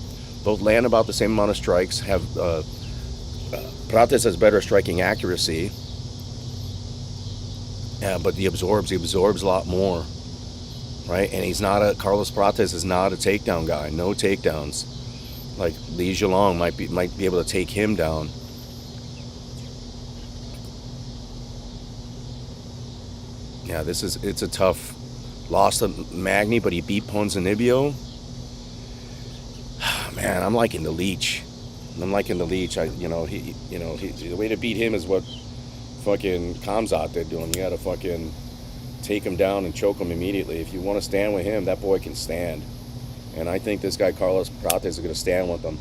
Both land about the same amount of strikes. Have Prates has better striking accuracy. Yeah, but he absorbs a lot more, right? And he's not Carlos Prates is not a takedown guy. No takedowns. Like Li Zhilong might be able to take him down. Yeah, it's a tough loss to Magny, but he beat Ponzinibbio. Man, I'm liking the Leech. The way to beat him is what fucking Khamzat did to him. You got to fucking take him down and choke him immediately. If you want to stand with him, that boy can stand. And I think this guy Carlos Prates is going to stand with him.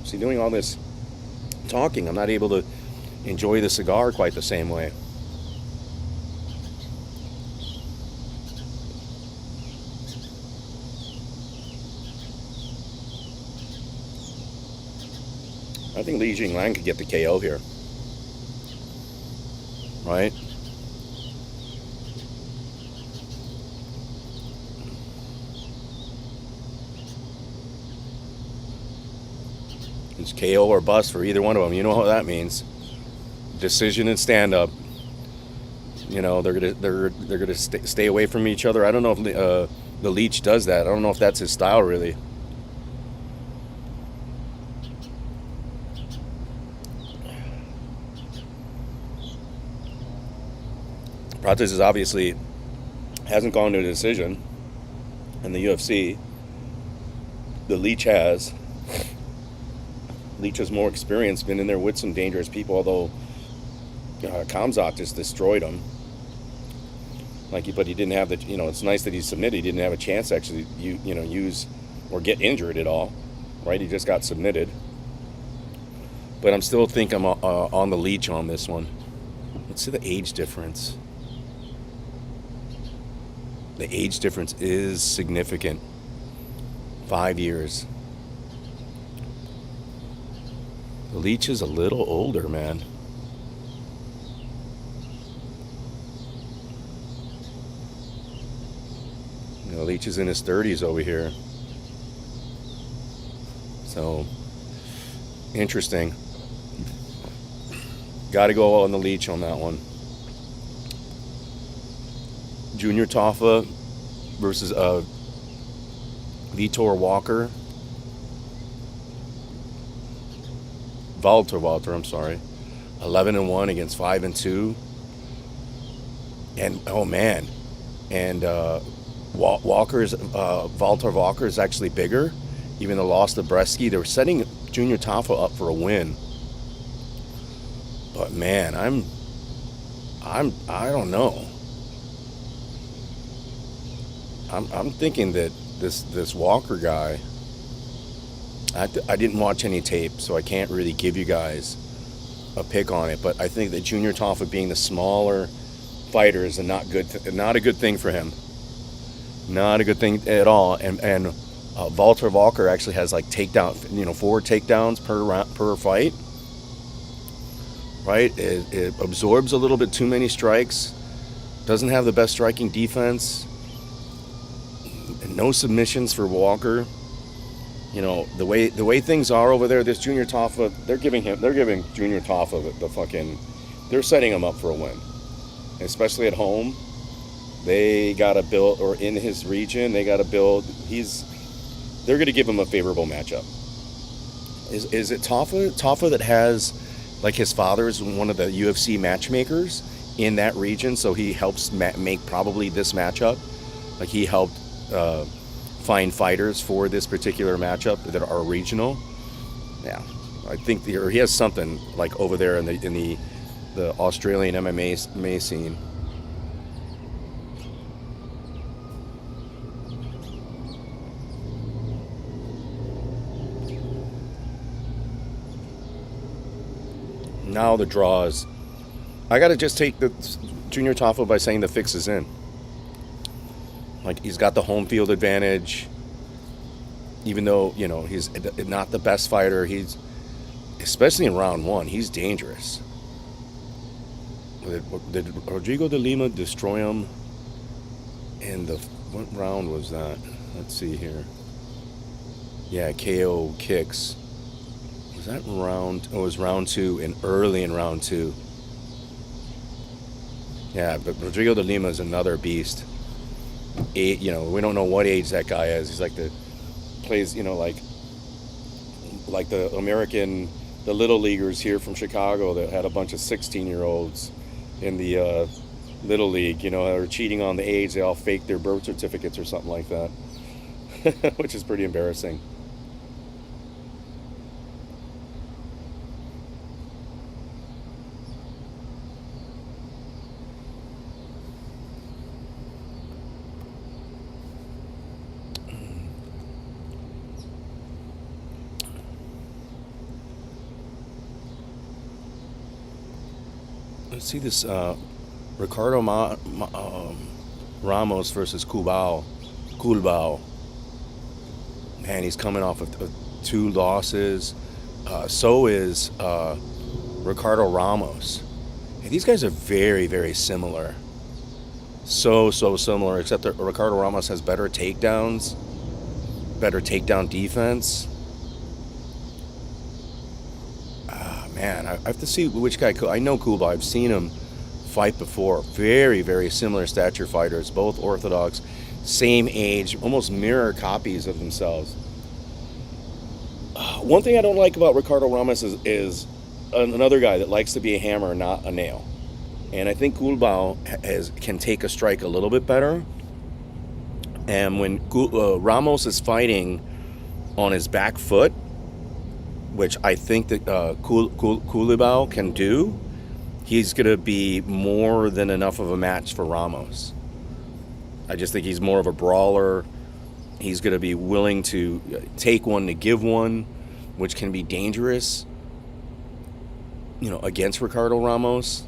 See, doing all this talking, I'm not able to enjoy the cigar quite the same way. I think Li Jingliang could get the KO here. Right? It's KO or bust for either one of them. You know what that means. Decision and stand up. You know, they're gonna stay away from each other. I don't know if the Leech does that. I don't know if that's his style really. Prates is obviously hasn't gone to a decision in the UFC. The Leech has. Leech has more experience, been in there with some dangerous people, although Khamzat just destroyed him. But he didn't have the, it's nice that he submitted. He didn't have a chance to actually, use or get injured at all, right? He just got submitted. But I'm still think I'm on the Leech on this one. Let's see the age difference. The age difference is significant. 5 years. The Leech is a little older, man. Leech is in his 30s over here. So, interesting. Got to go on the Leech on that one. Junior Toffa versus Vitor Walker. Walter, I'm sorry. 11-1 against 5-2. And oh man. And Walter Walker is actually bigger. Even though lost to Bresky, they were setting Junior Toffa up for a win. But man, I don't know. I'm thinking that this Walker guy, I didn't watch any tape, so I can't really give you guys a pick on it. But I think that Junior Toffa being the smaller fighter is not a good thing for him. Not a good thing at all. And Walter Walker actually has like 4 takedowns per fight. Right? It absorbs a little bit too many strikes. Doesn't have the best striking defense. No submissions for Walker. The way things are over there, this Junior Toffa, they're giving Junior Toffa they're setting him up for a win. Especially at home. They gotta build, or in his region, they gotta build. They're gonna give him a favorable matchup. Is it Toffa that has, like, his father is one of the UFC matchmakers in that region, so he helps make probably this matchup. Like, he helped find fighters for this particular matchup that are regional. Yeah, I think he has something like over there in the Australian MMA scene. Now the draws. I got to just take the Junior Toffo by saying the fix is in. Like, he's got the home field advantage. Even though, he's not the best fighter, especially in round one, he's dangerous. Did Rodrigo de Lima destroy him? And what round was that? Let's see here. Yeah, KO kicks. Was that round? Oh, it was round two, and early in round two. Yeah, but Rodrigo de Lima is another beast. We don't know what age that guy is. He's plays, like the little leaguers here from Chicago that had a bunch of 16-year-olds in the little league, that are cheating on the age. They all fake their birth certificates or something like that, which is pretty embarrassing. Let's see this Ricardo Ramos versus Culbao. Man, he's coming off of 2 losses. So is Ricardo Ramos. Hey, these guys are very, very similar. So similar, except that Ricardo Ramos has better takedowns, better takedown defense. Man, I have to see which guy. I know Kuba. I've seen him fight before. Very, very similar stature fighters. Both orthodox, same age, almost mirror copies of themselves. One thing I don't like about Ricardo Ramos is another guy that likes to be a hammer, not a nail. And I think Culbao can take a strike a little bit better. And when Ramos is fighting on his back foot, which I think that Culbao can do, he's going to be more than enough of a match for Ramos. I just think he's more of a brawler. He's going to be willing to take one to give one, which can be dangerous, against Ricardo Ramos.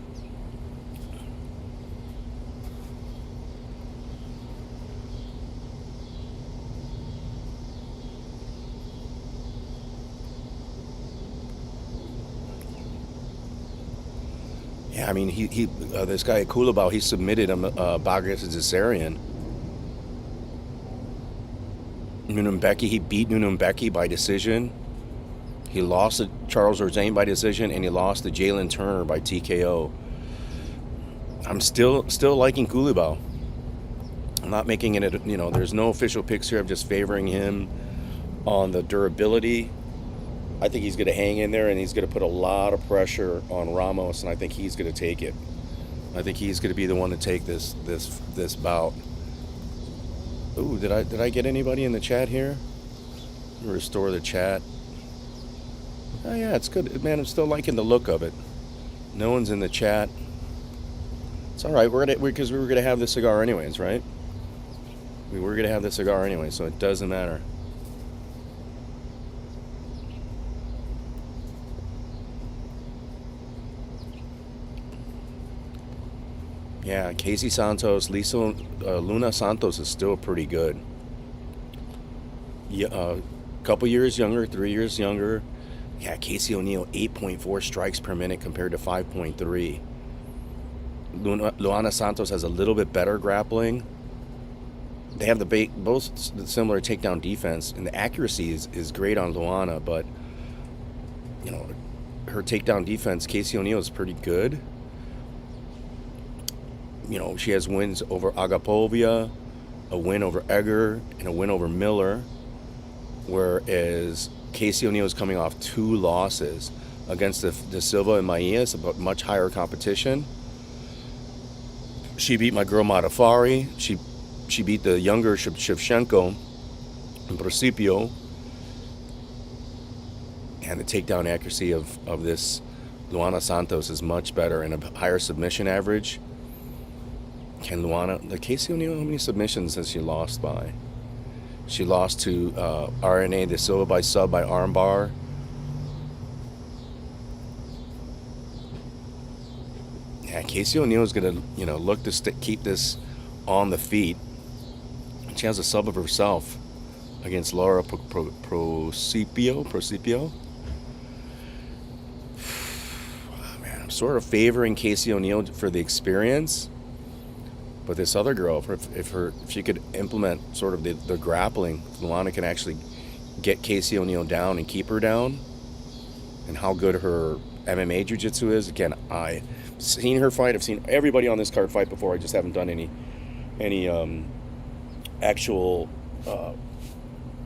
Yeah, I mean, this guy Culbao, he submitted him Bagres Cesarian. Nunumbeki, he beat Nunumbeki by decision. He lost to Charles Jourdain by decision, and he lost to Jalen Turner by TKO. I'm still liking Culbao. I'm not making it, there's no official picks here. I'm just favoring him on the durability. I think he's going to hang in there, and he's going to put a lot of pressure on Ramos, and I think he's going to take it. I think he's going to be the one to take this bout. Ooh, did I get anybody in the chat here? Restore the chat. Oh yeah, it's good, man. I'm still liking the look of it. No one's in the chat. It's all right. Because we were gonna have this cigar anyways, right? We were gonna have this cigar anyway, so it doesn't matter. Yeah, Casey Santos, Luna Santos is still pretty good. Yeah, a couple years younger, 3 years younger. Yeah, Casey O'Neill, 8.4 strikes per minute compared to 5.3. Luna Santos has a little bit better grappling. They have both similar takedown defense, and the accuracy is great on Luana, but her takedown defense, Casey O'Neill, is pretty good. She has wins over Agapovia, a win over Egger, and a win over Miller, whereas Casey O'Neill is coming off 2 losses against De Silva and Maías, but much higher competition. She beat my girl Matafari. She beat the younger Shevchenko in Principio. And the takedown accuracy of this Luana Santos is much better and a higher submission average. Can Luana, the Casey O'Neill, how many submissions has she lost by? She lost to RNA de Silva by sub by armbar. Yeah, Casey O'Neill is gonna, look to keep this on the feet. She has a sub of herself against Laura Procipio. Man, I'm sort of favoring Casey O'Neill for the experience, but this other girl, if she could implement sort of the grappling, Luana can actually get Casey O'Neill down and keep her down. And how good her MMA jiu-jitsu is. Again, I've seen her fight. I've seen everybody on this card fight before. I just haven't done any actual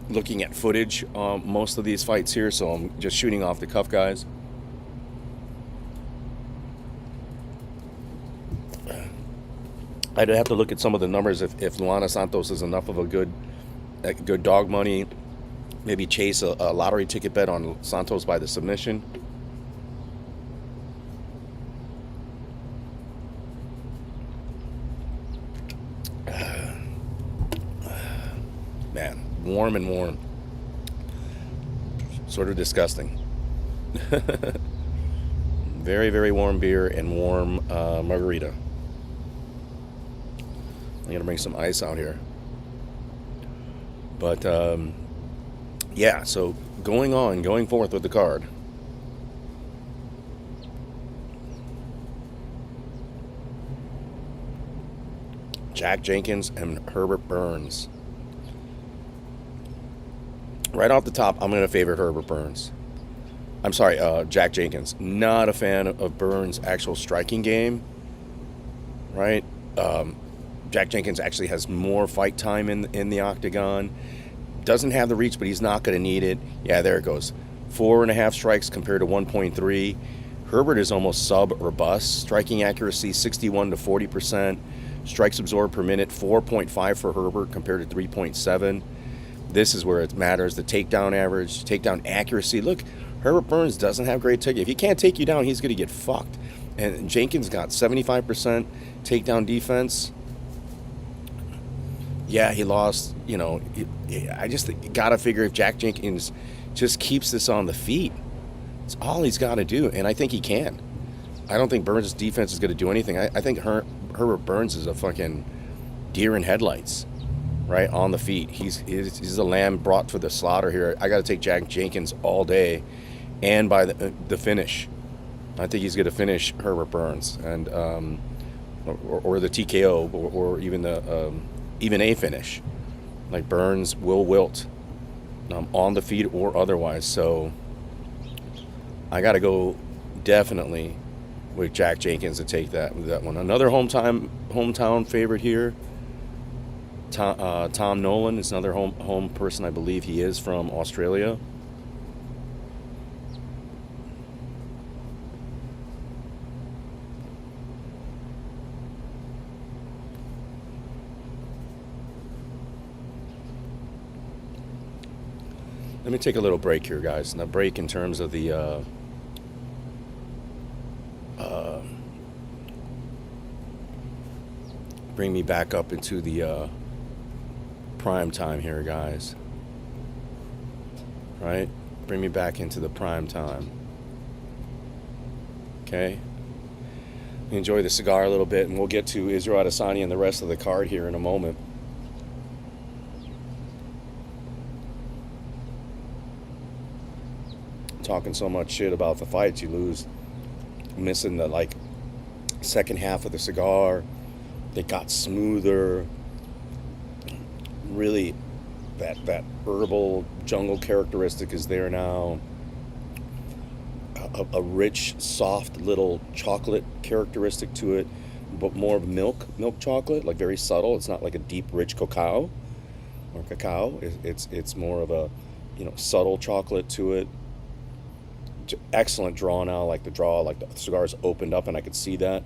looking at footage on most of these fights here, so I'm just shooting off the cuff, guys. I'd have to look at some of the numbers if Luana Santos is enough of a good dog money. Maybe chase a lottery ticket bet on Santos by the submission. Man, warm and warm. Sort of disgusting. Very, very warm beer and warm margarita. I'm going to bring some ice out here. But, yeah, so going forth with the card. Jack Jenkins and Herbert Burns. Right off the top, I'm going to favor Herbert Burns. I'm sorry, Jack Jenkins. Not a fan of Burns' actual striking game. Right? Jack Jenkins actually has more fight time in the octagon. Doesn't have the reach, but he's not going to need it. Yeah, there it goes. 4.5 strikes compared to 1.3. Herbert is almost sub or bust. Striking accuracy, 61 to 40%. Strikes absorbed per minute, 4.5 for Herbert compared to 3.7. This is where it matters. The takedown average, takedown accuracy. Look, Herbert Burns doesn't have great takedown. If he can't take you down, he's going to get fucked. And Jenkins got 75% takedown defense. Yeah, he lost, I just got to figure if Jack Jenkins just keeps this on the feet, it's all he's got to do, and I think he can. I don't think Burns' defense is going to do anything. I think Herbert Burns is a fucking deer in headlights, right, on the feet. He's a lamb brought for the slaughter here. I got to take Jack Jenkins all day, and by the finish. I think he's going to finish Herbert Burns, and or the TKO, or even the... even a finish. Like Burns will wilt on the feet or otherwise. So I got to go definitely with Jack Jenkins to take that one. Another hometown favorite here. Tom Nolan is another home person. I believe he is from Australia. Let me take a little break here, guys. Now, break in terms of the bring me back up into the prime time here, guys. Right? Bring me back into the prime time. Okay? Enjoy the cigar a little bit, and we'll get to Israel Adesanya and the rest of the card here in a moment. Talking so much shit about the fights, you lose, missing the second half of the cigar. They got smoother. Really, that herbal jungle characteristic is there now. A rich, soft little chocolate characteristic to it, but more of milk chocolate, like very subtle. It's not like a deep, rich cacao. It's more of a subtle chocolate to it. Excellent draw now, like the cigar's opened up and I could see that.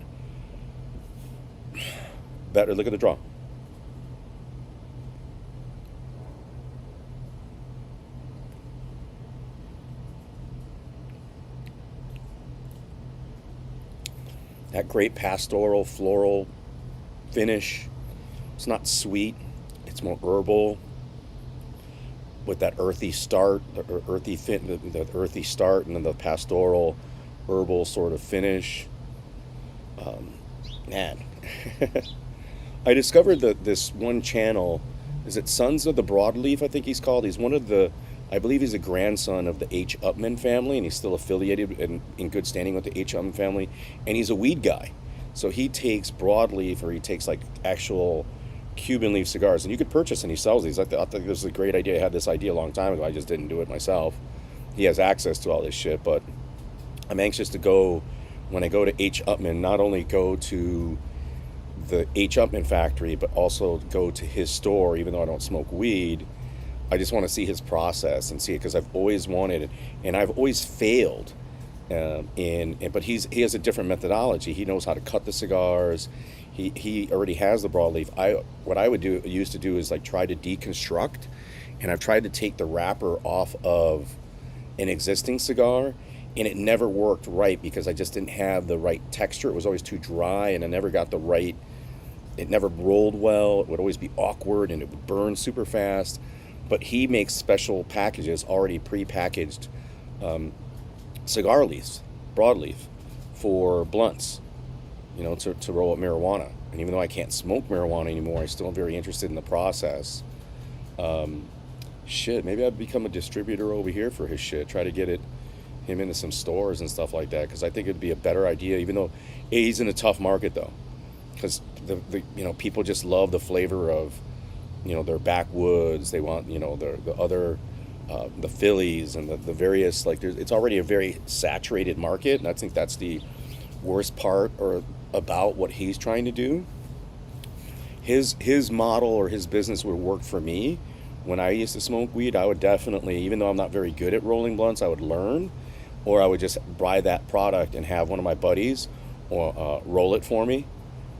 Better, look at the draw. That great pastoral floral finish. It's not sweet. It's more herbal with that earthy start, the earthy start, and then the pastoral herbal sort of finish. Man, I discovered that this one channel, is it Sons of the Broadleaf, I think he's called. He's one of the, I believe he's a grandson of the H. Upman family, and he's still affiliated and in good standing with the H. Upman family, and he's a weed guy. So he takes broadleaf, or he takes like actual Cuban leaf cigars, and you could purchase, and he sells these. I thought this was a great idea. I had this idea a long time ago. I just didn't do it myself. He has access to all this shit, but I'm anxious to go, when I go to H. Upman, not only go to the H. Upman factory, but also go to his store. Even though I don't smoke weed, I just want to see his process and see it, because I've always wanted it, and I've always failed. But he has a different methodology. He knows how to cut the cigars. He already has the broadleaf. What I used to do is like try to deconstruct, and I've tried to take the wrapper off of an existing cigar, and it never worked right because I just didn't have the right texture. It was always too dry, and I never got the right. It never rolled well. It would always be awkward, and it would burn super fast. But he makes special packages, already pre-packaged cigar leaves, broadleaf, for blunts, to roll up marijuana. And even though I can't smoke marijuana anymore, I'm still very interested in the process. Maybe I'd become a distributor over here for his shit. Try to get him into some stores and stuff like that, because I think it'd be a better idea. Even though he's in a tough market though, because the people just love the flavor of their backwoods. They want the other. The Phillies and the various, it's already a very saturated market, and I think that's the worst part or about what he's trying to do. His model or his business would work for me. When I used to smoke weed, I would definitely, even though I'm not very good at rolling blunts, I would learn, or I would just buy that product and have one of my buddies or roll it for me,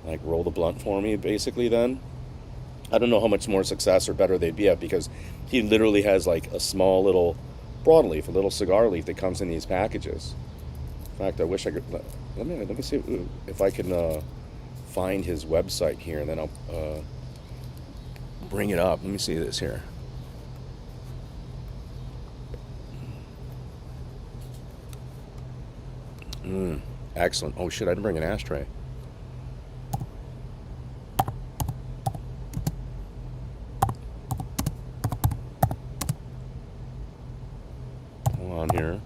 like roll the blunt for me, basically. Then I don't know how much more success or better they'd be at, because he literally has like a small little broadleaf, a little cigar leaf that comes in these packages. In fact, I wish I could. Let me see if I can find his website here, and then I'll bring it up. Let me see this here. Excellent. Oh shit! I didn't bring an ashtray. On here.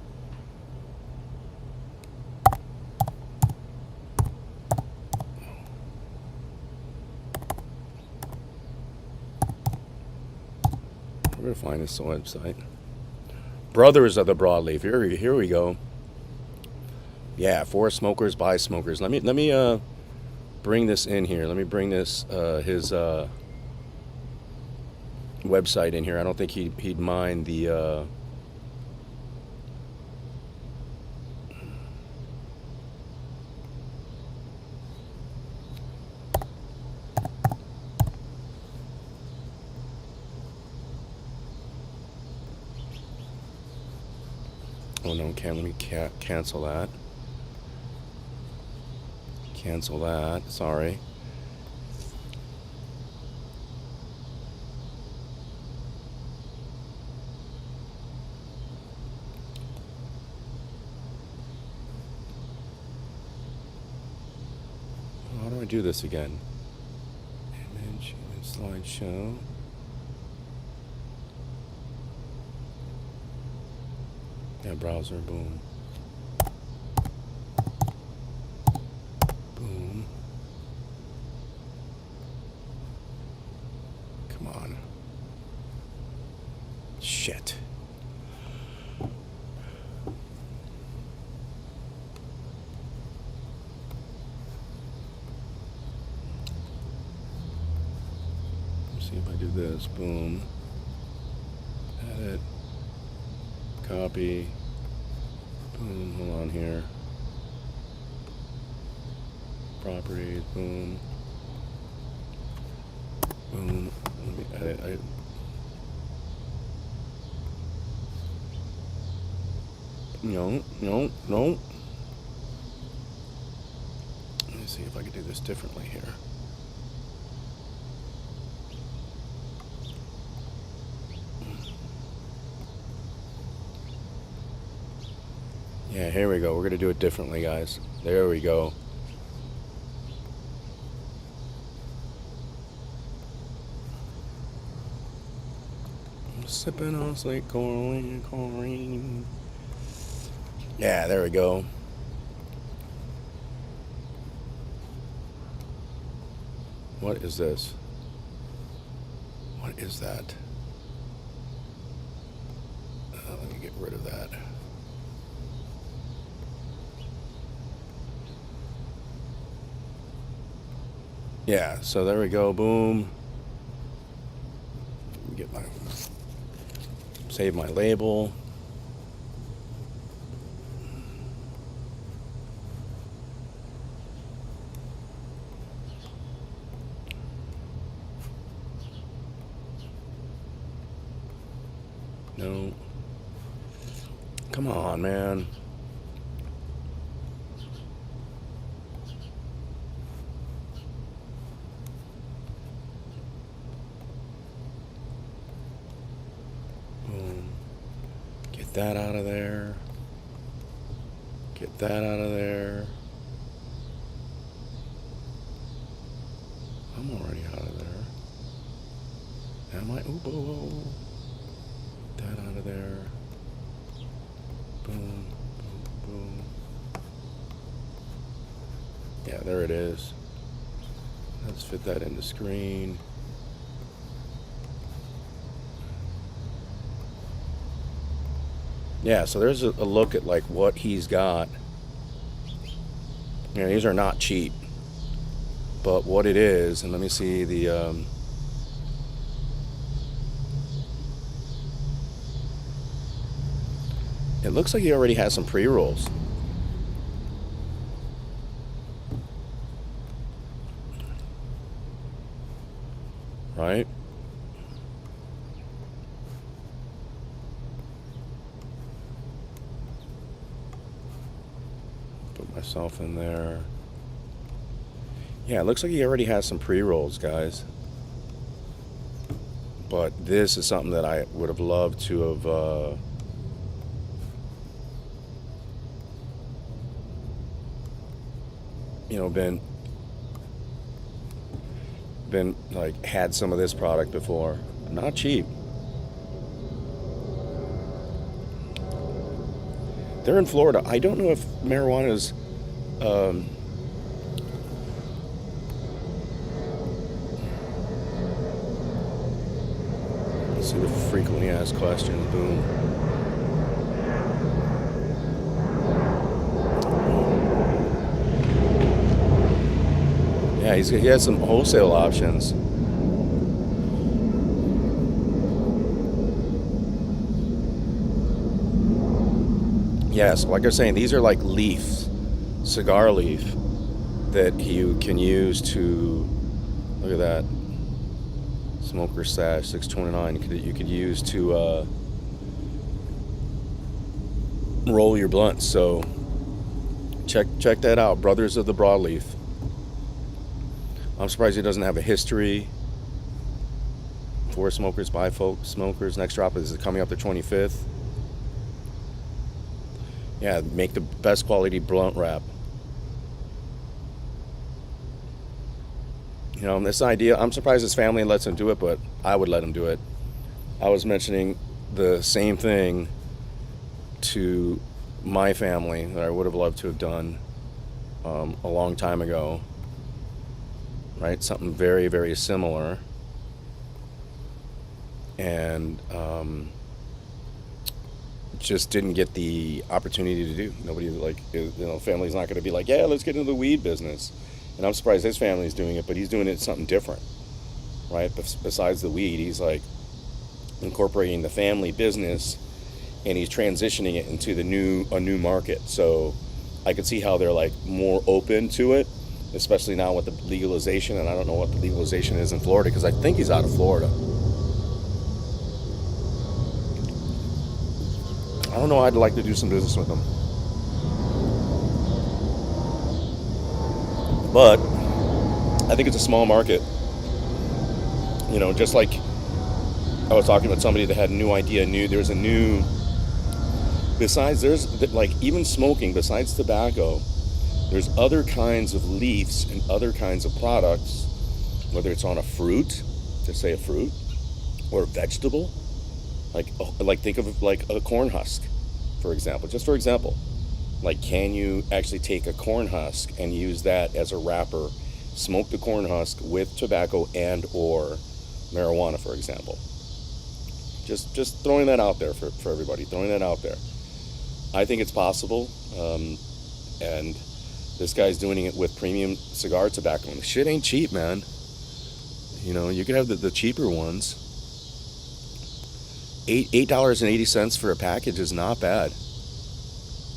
We're gonna find this website. Brothers of the Broadleaf. Here we go. Yeah, for smokers by smokers. Let me bring this in here. Let me bring this his website in here. I don't think he'd mind the. Oh no, let me cancel that. Cancel that, sorry. How do I do this again? Image, slideshow. Yeah, browser, boom. Boom. Come on. Shit. Let's see if I do this. Boom. Edit. Copy. Boom. Hold on here. Properties. Boom. Boom. Let me edit. No. see if I can do this differently here. Yeah, here we go. We're going to do it differently, guys. There we go. I'm sipping on sweet chlorine. Yeah, there we go. What is this? What is that? Let me get rid of that. Yeah, so there we go. Boom. Get my save my label. No. Come on, man. Boom. Get that out of there. Get that out of there. I'm already out of there. Am I? Ooh, oh. That out of there. Boom, boom, boom. Yeah, there it is. Let's fit that in the screen. Yeah, so there's a look at like what he's got. You know, these are not cheap, but what it is, and let me see the it looks like he already has some pre-rolls. Right? Put myself in there. Yeah, it looks like he already has some pre-rolls, guys. But this is something that I would have loved to have you know, been like had some of this product before. Not cheap. They're in Florida. I don't know if marijuana is let's see the frequently asked questions. Boom. Yeah, he has some wholesale options. Yes, like I was saying, these are like leaves, cigar leaf, that you can use to, look at that, smoker sash, 629, you could use to roll your blunts. So check that out, Brothers of the Broadleaf. I'm surprised he doesn't have a history. For smokers, by folks, smokers. Next drop is coming up the 25th. Yeah, make the best quality blunt wrap. You know, this idea, I'm surprised his family lets him do it, but I would let him do it. I was mentioning the same thing to my family that I would have loved to have done a long time ago. Right, something very, very similar, and just didn't get the opportunity to do. Nobody, like, you know, family's not going to be like, yeah, let's get into the weed business. And I'm surprised his family's doing it, but he's doing it something different, right? Besides the weed, he's like incorporating the family business, and he's transitioning it into a new market. So I could see how they're like more open to it, especially now with the legalization. And I don't know what the legalization is in Florida, because I think he's out of Florida. I don't know, I'd like to do some business with him. But I think it's a small market. Just like I was talking with somebody that had a new idea, there's like, even smoking, besides tobacco, there's other kinds of leaves and other kinds of products, whether it's on a fruit, just say a fruit, or a vegetable, like think of like a corn husk, for example, just for example. Like, can you actually take a corn husk and use that as a wrapper, smoke the corn husk with tobacco and or marijuana, for example? Just throwing that out there for everybody, throwing that out there. I think it's possible, and this guy's doing it with premium cigar tobacco, and the shit ain't cheap, man. You could have the cheaper ones. $8.80 for a package is not bad.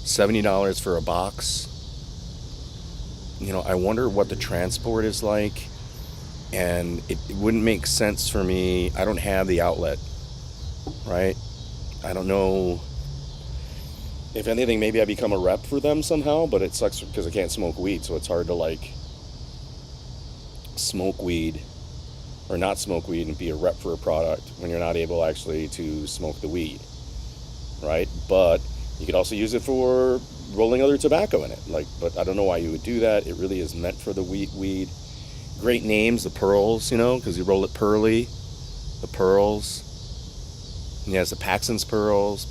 $70 for a box. I wonder what the transport is like, and it wouldn't make sense for me. I don't have the outlet, right? I don't know. If anything, maybe I become a rep for them somehow, but it sucks because I can't smoke weed, so it's hard to like smoke weed or not smoke weed and be a rep for a product when you're not able actually to smoke the weed, right? But you could also use it for rolling other tobacco in it. But I don't know why you would do that. It really is meant for the weed. Great names, the Pearls, because you roll it pearly, the Pearls. And yes, the Paxton's Pearls,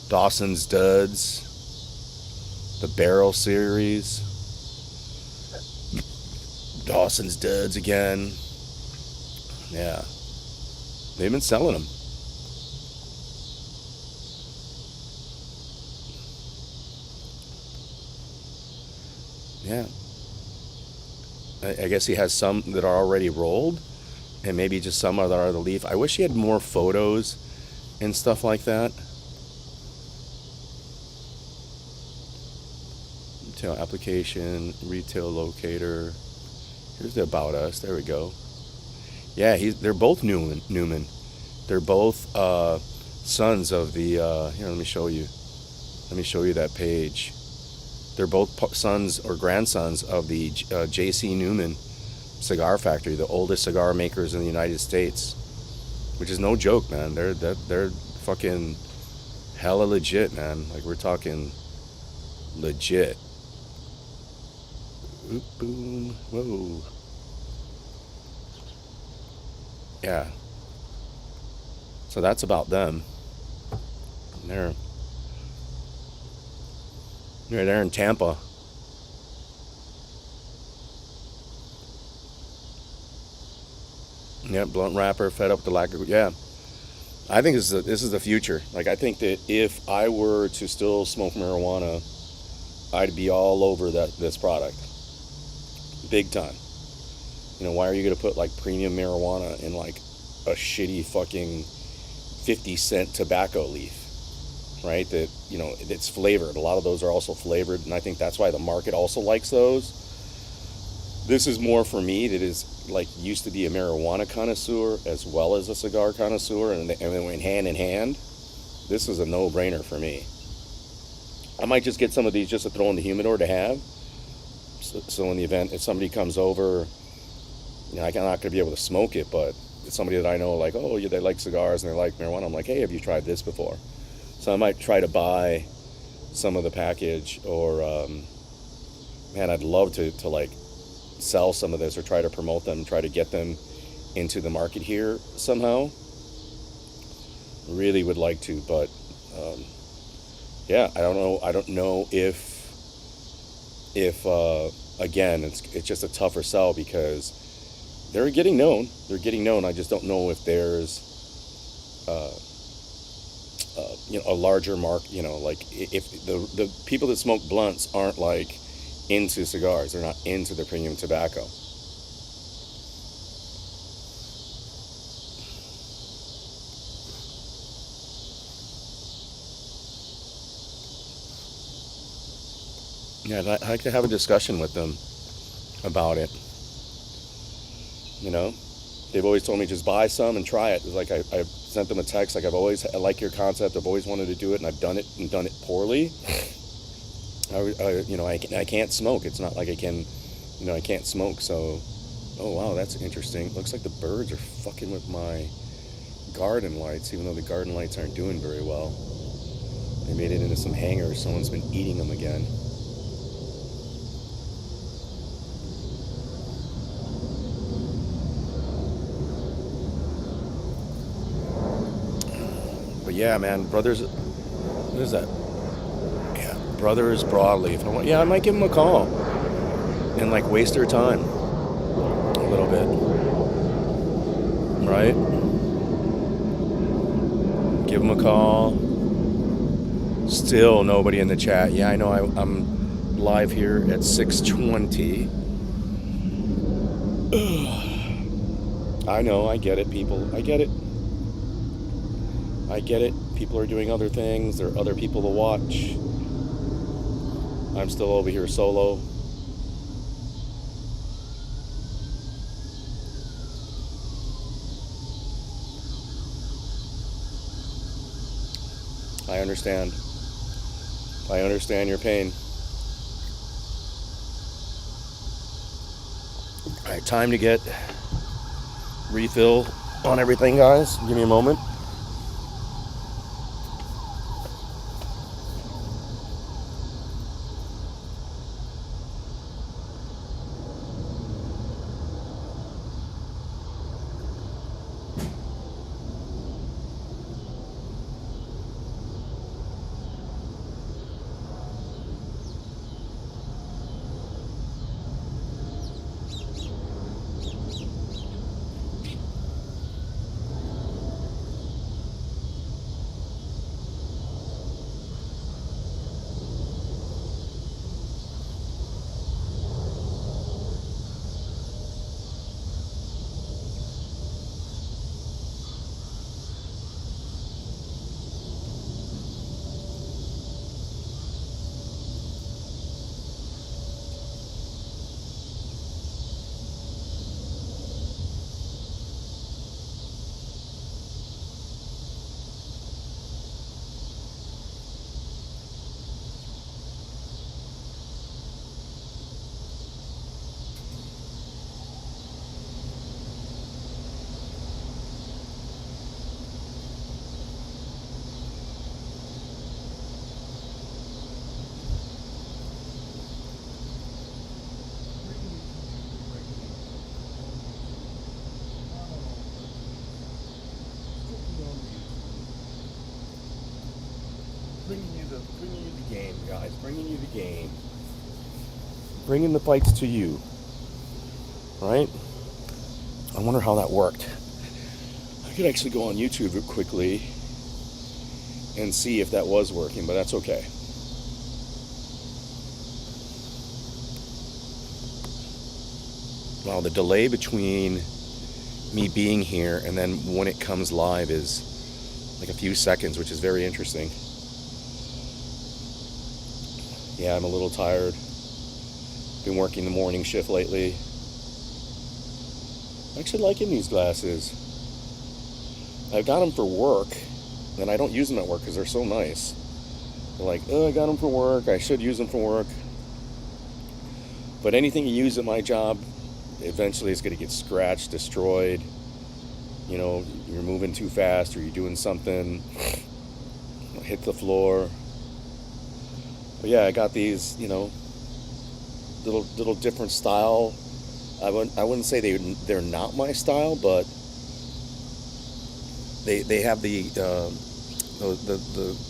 Dawson's Duds, the Barrel series, Dawson's Duds again. Yeah, they've been selling them. Yeah, I guess he has some that are already rolled, and maybe just some that are the leaf. I wish he had more photos and stuff like that. Retail application, retail locator. Here's the About Us. There we go. Yeah, they're both Newman. They're both sons of the. Here, let me show you. Let me show you that page. They're both sons or grandsons of the J.C. Newman cigar factory, the oldest cigar makers in the United States, which is no joke, man. They're fucking hella legit, man. Like, we're talking legit. Oop, boom, whoa. Yeah. So that's about them. They're in Tampa. Yeah, blunt wrapper, fed up with the lack of. Yeah, I think this is the future. Like, I think that if I were to still smoke marijuana, I'd be all over this product, big time. Why are you gonna put like premium marijuana in like a shitty fucking 50-cent tobacco leaf, right? That it's flavored. A lot of those are also flavored, and I think that's why the market also likes those. This is more for me that is like used to be a marijuana connoisseur as well as a cigar connoisseur, and they went hand in hand. This is a no-brainer for me. I might just get some of these just to throw in the humidor to have. So in the event if somebody comes over, I'm not going to be able to smoke it, but it's somebody that I know, like, oh, yeah, they like cigars and they like marijuana. I'm like, hey, have you tried this before? So I might try to buy some of the package, or man, I'd love to like sell some of this or try to promote them, try to get them into the market here somehow. Really would like to, but yeah, I don't know if again, it's just a tougher sell because they're getting known. I just don't know if there's a larger market. Like if the people that smoke blunts aren't like into cigars, they're not into the premium tobacco. Yeah, I'd like to have a discussion with them about it. They've always told me just buy some and try it. It's like I've sent them a text, like I like your concept, I've always wanted to do it, and I've done it poorly. I can't smoke. It's not like I can, I can't smoke. So, oh wow, that's interesting. Looks like the birds are fucking with my garden lights, even though the garden lights aren't doing very well. They made it into some hangers. Someone's been eating them again. But yeah, man, brothers, what is that? Yeah, Brothers Broadleaf. I might give them a call and like waste their time a little bit, right? Give them a call. Still nobody in the chat. Yeah, I know. I'm live here at 6:20. I know. I get it, people. I get it. I get it. People are doing other things. There are other people to watch. I'm still over here solo. I understand. I understand your pain. All right, time to get refill on everything, guys. Give me a moment. Bringing you the game, guys. Bringing you the game. Bringing the fights to you. Right? I wonder how that worked. I could actually go on YouTube quickly and see if that was working, but that's okay. Wow, the delay between me being here and then when it comes live is like a few seconds, which is very interesting. Yeah, I'm a little tired. Been working the morning shift lately. I'm actually liking these glasses. I got them for work, and I don't use them at work because they're so nice. They're like, oh, I got them for work. I should use them for work. But anything you use at my job, eventually it's going to get scratched, destroyed. You know, you're moving too fast or you're doing something, hit the floor. But yeah, I got these, little different style. I wouldn't say they're not my style, but they have the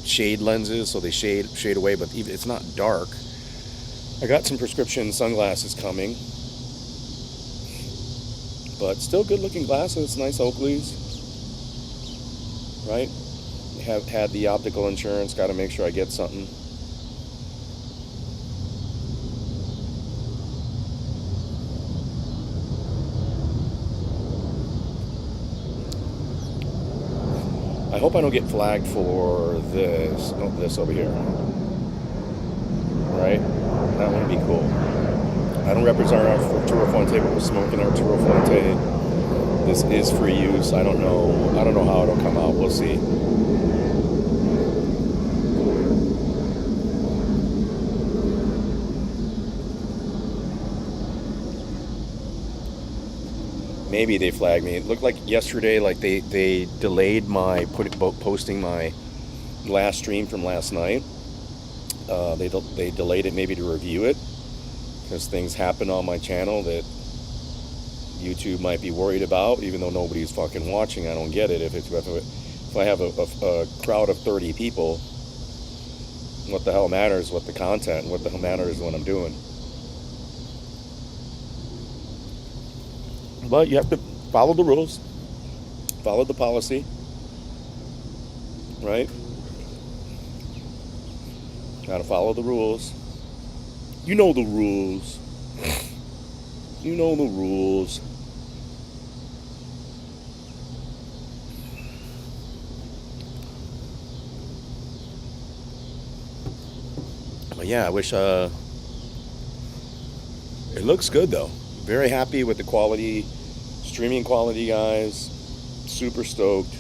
shade lenses, so they shade away, but even it's not dark. I got some prescription sunglasses coming, but still good looking glasses, nice Oakleys, right? Have had the optical insurance, got to make sure I get something. I hope I don't get flagged for this. No, this over here. Right? That wouldn't be cool. I don't represent Arturo Fuente, but we're smoking Arturo Fuente. This is free use. I don't know how it'll come out. We'll see. Maybe they flagged me. It looked like yesterday, like they delayed my posting my last stream from last night. They delayed it maybe to review it because things happen on my channel that YouTube might be worried about, even though nobody's fucking watching. I don't get it. If I have a crowd of 30 people, what the hell matters what the content, what the hell matters what I'm doing. But you have to follow the rules, follow the policy, right? Gotta follow the rules. You know the rules. You know the rules. But yeah, I wish it looks good though. Very happy with the quality, streaming quality, guys. Super stoked.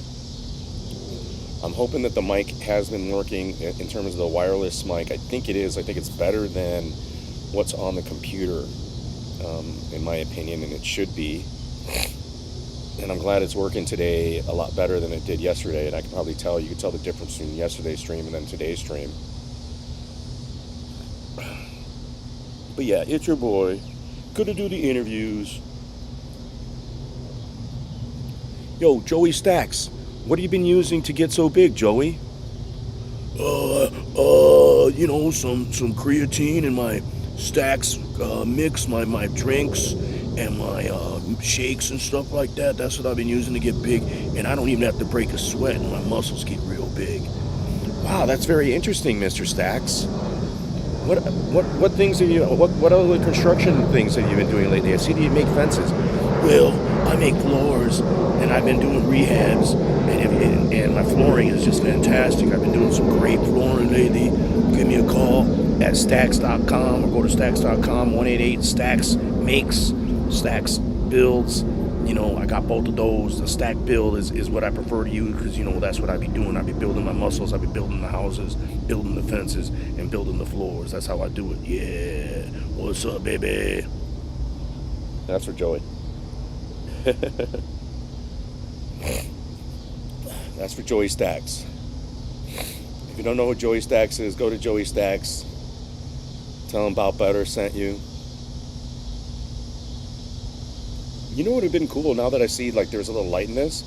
I'm hoping that the mic has been working in terms of the wireless mic. I think it is. I think it's better than what's on the computer, in my opinion, and it should be. And I'm glad it's working today a lot better than it did yesterday. And I can probably tell, you can tell the difference between yesterday's stream and then today's stream. But yeah, it's your boy. Gonna do the interviews. Yo, Joey Stacks, what have you been using to get so big, Joey? You know, some creatine in my Stacks mix, my drinks and my shakes and stuff like that. That's what I've been using to get big, and I don't even have to break a sweat, and my muscles get real big. Wow, that's very interesting, Mr. Stacks. What things have you? What other construction things have you been doing lately? I see that you make fences. Well, I make floors, and I've been doing rehabs, and my flooring is just fantastic. I've been doing some great flooring lately. Give me a call at stacks.com or go to stacks.com. 188 Stacks makes, Stacks builds. You know, I got both of those. The stack build is what I prefer to use because, you know, that's what I be doing. I be building my muscles. I be building the houses, building the fences, and building the floors. That's how I do it. Yeah. What's up, baby? That's for Joey. That's for Joey Stacks. If you don't know who Joey Stacks is, go to Joey Stacks. Tell him About Better sent you. You know what would have been cool now that I see like there's a little light in this?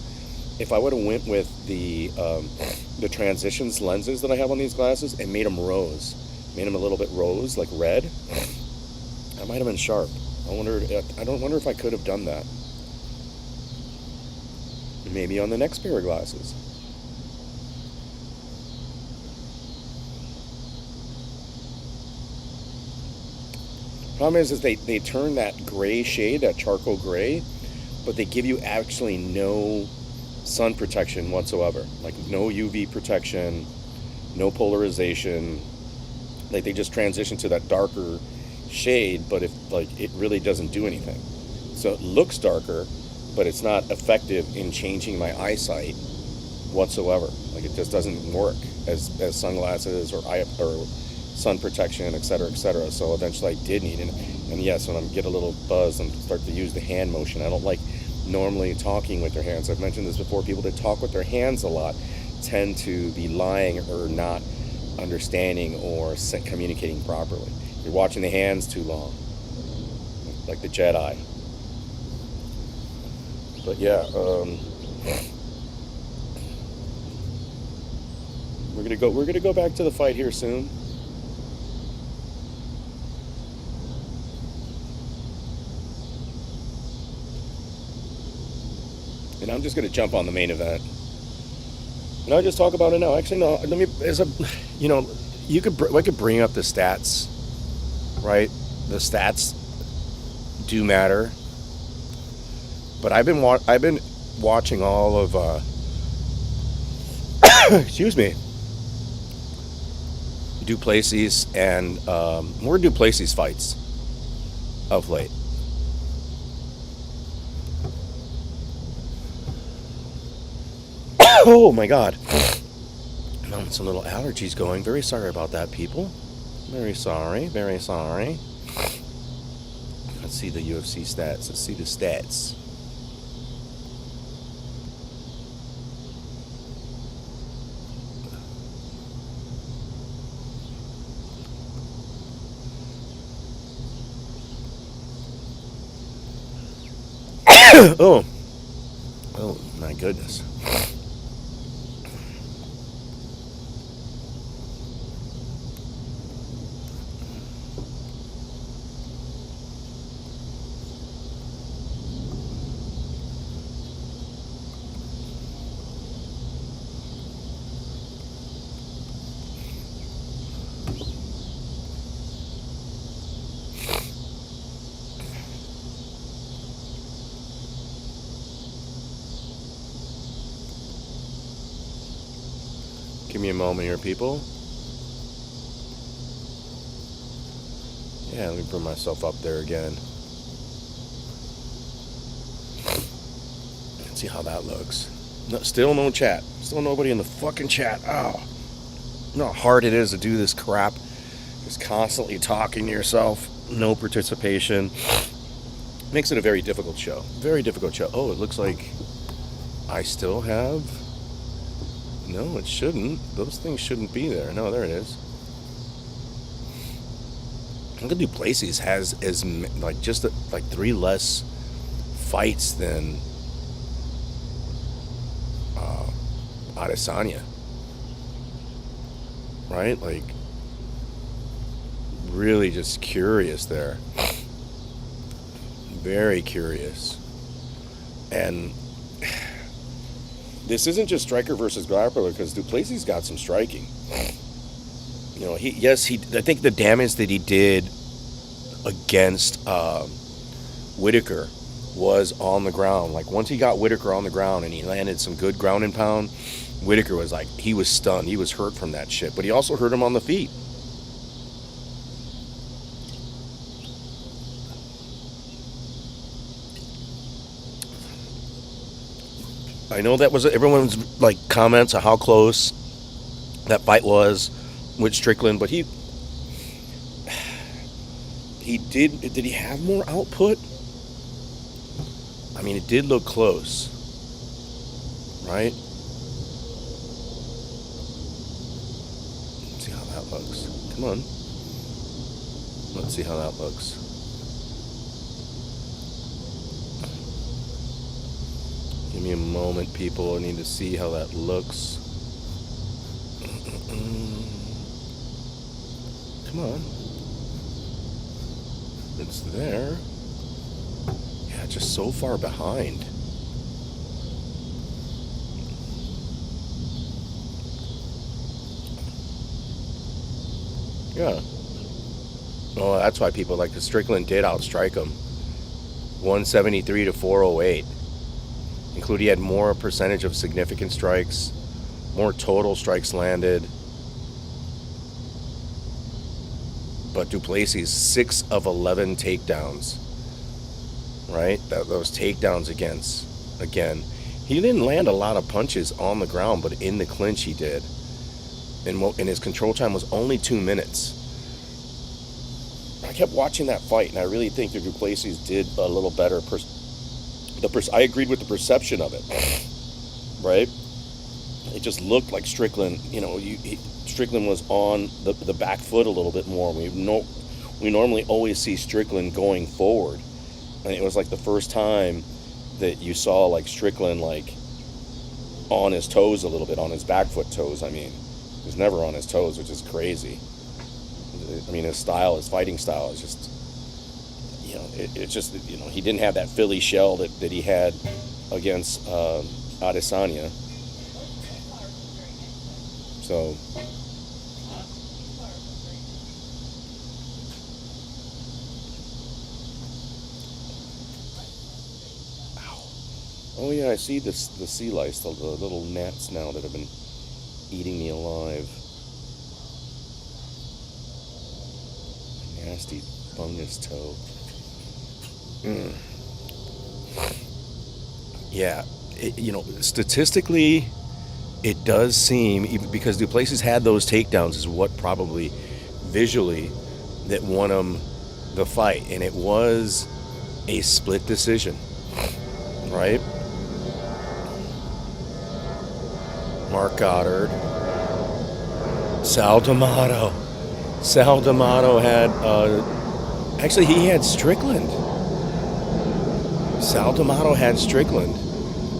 If I would have went with the transitions lenses that I have on these glasses and made them rose. Made them a little bit rose, like red. That might have been sharp. I wonder if I could have done that. Maybe on the next pair of glasses. Problem is they turn that gray shade, that charcoal gray, but they give you actually no sun protection whatsoever. Like no UV protection, no polarization. Like they just transition to that darker shade, but if like it really doesn't do anything. So it looks darker, but it's not effective in changing my eyesight whatsoever. Like it just doesn't work as sunglasses or sun protection, etc., etc. So eventually I did need it. And yes, when I get a little buzzed and start to use the hand motion, I don't like normally talking with their hands. I've mentioned this before. People that talk with their hands a lot tend to be lying or not understanding or communicating properly. You're watching the hands too long, like the Jedi. But yeah, we're gonna go back to the fight here soon. And I'm just going to jump on the main event. And I'll just talk about it now. Actually, no. I could bring up the stats, right? The stats do matter. But I've been watching all of, excuse me, Duplessis and more Duplessis fights of late. Oh my God. Some little allergies going. Very sorry about that, people. Very sorry. Very sorry. Let's see the UFC stats. Let's see the stats. Oh, oh my goodness. Give me a moment here, people. Yeah, let me bring myself up there again. Let's see how that looks. No, still no chat. Still nobody in the fucking chat. Oh, you know how hard it is to do this crap. Just constantly talking to yourself. No participation. Makes it a very difficult show. Very difficult show. Oh, it looks like I still have... No, it shouldn't. Those things shouldn't be there. No, there it is. Look at Duplessis has like just like 3 less fights than Adesanya. Right? Like, really just curious there. Very curious. And this isn't just striker versus grappler, because Duplessis got some striking. You know, I think the damage that he did against Whitaker was on the ground. Like, once he got Whitaker on the ground and he landed some good ground and pound, Whitaker was like, he was stunned. He was hurt from that shit. But he also hurt him on the feet. I know that was everyone's like comments on how close that fight was with Strickland, but he did he have more output? I mean, it did look close, right? Let's see how that looks. Come on. Let's see how that looks. Give me a moment, people. I need to see how that looks. Come on. It's there. Yeah, just so far behind. Yeah. Oh, that's why people like the Strickland did outstrike him. 173 to 408. Including he had more percentage of significant strikes, more total strikes landed. But Duplessis, 6 of 11 takedowns. Right? Those takedowns again. He didn't land a lot of punches on the ground, but in the clinch he did. And his control time was only 2 minutes. I kept watching that fight, and I really think that Duplessis did a little better. I agreed with the perception of it, right? It just looked like Strickland, you know, Strickland was on the back foot a little bit more. We normally always see Strickland going forward, and it was like the first time that you saw like Strickland like on his toes a little bit, on his back foot toes. I mean, he was never on his toes, which is crazy. I mean, his fighting style is just, you know, it's just, you know, he didn't have that Philly shell that he had against Adesanya. So, oh yeah, I see the sea lice, the little gnats now that have been eating me alive. Nasty fungus toe. Yeah, you know, statistically, it does seem, even because Duplessis had those takedowns, is what probably visually that won him the fight, and it was a split decision, right? Mark Goddard, Sal D'Amato had, actually he had Strickland. Sal D'Amato had Strickland,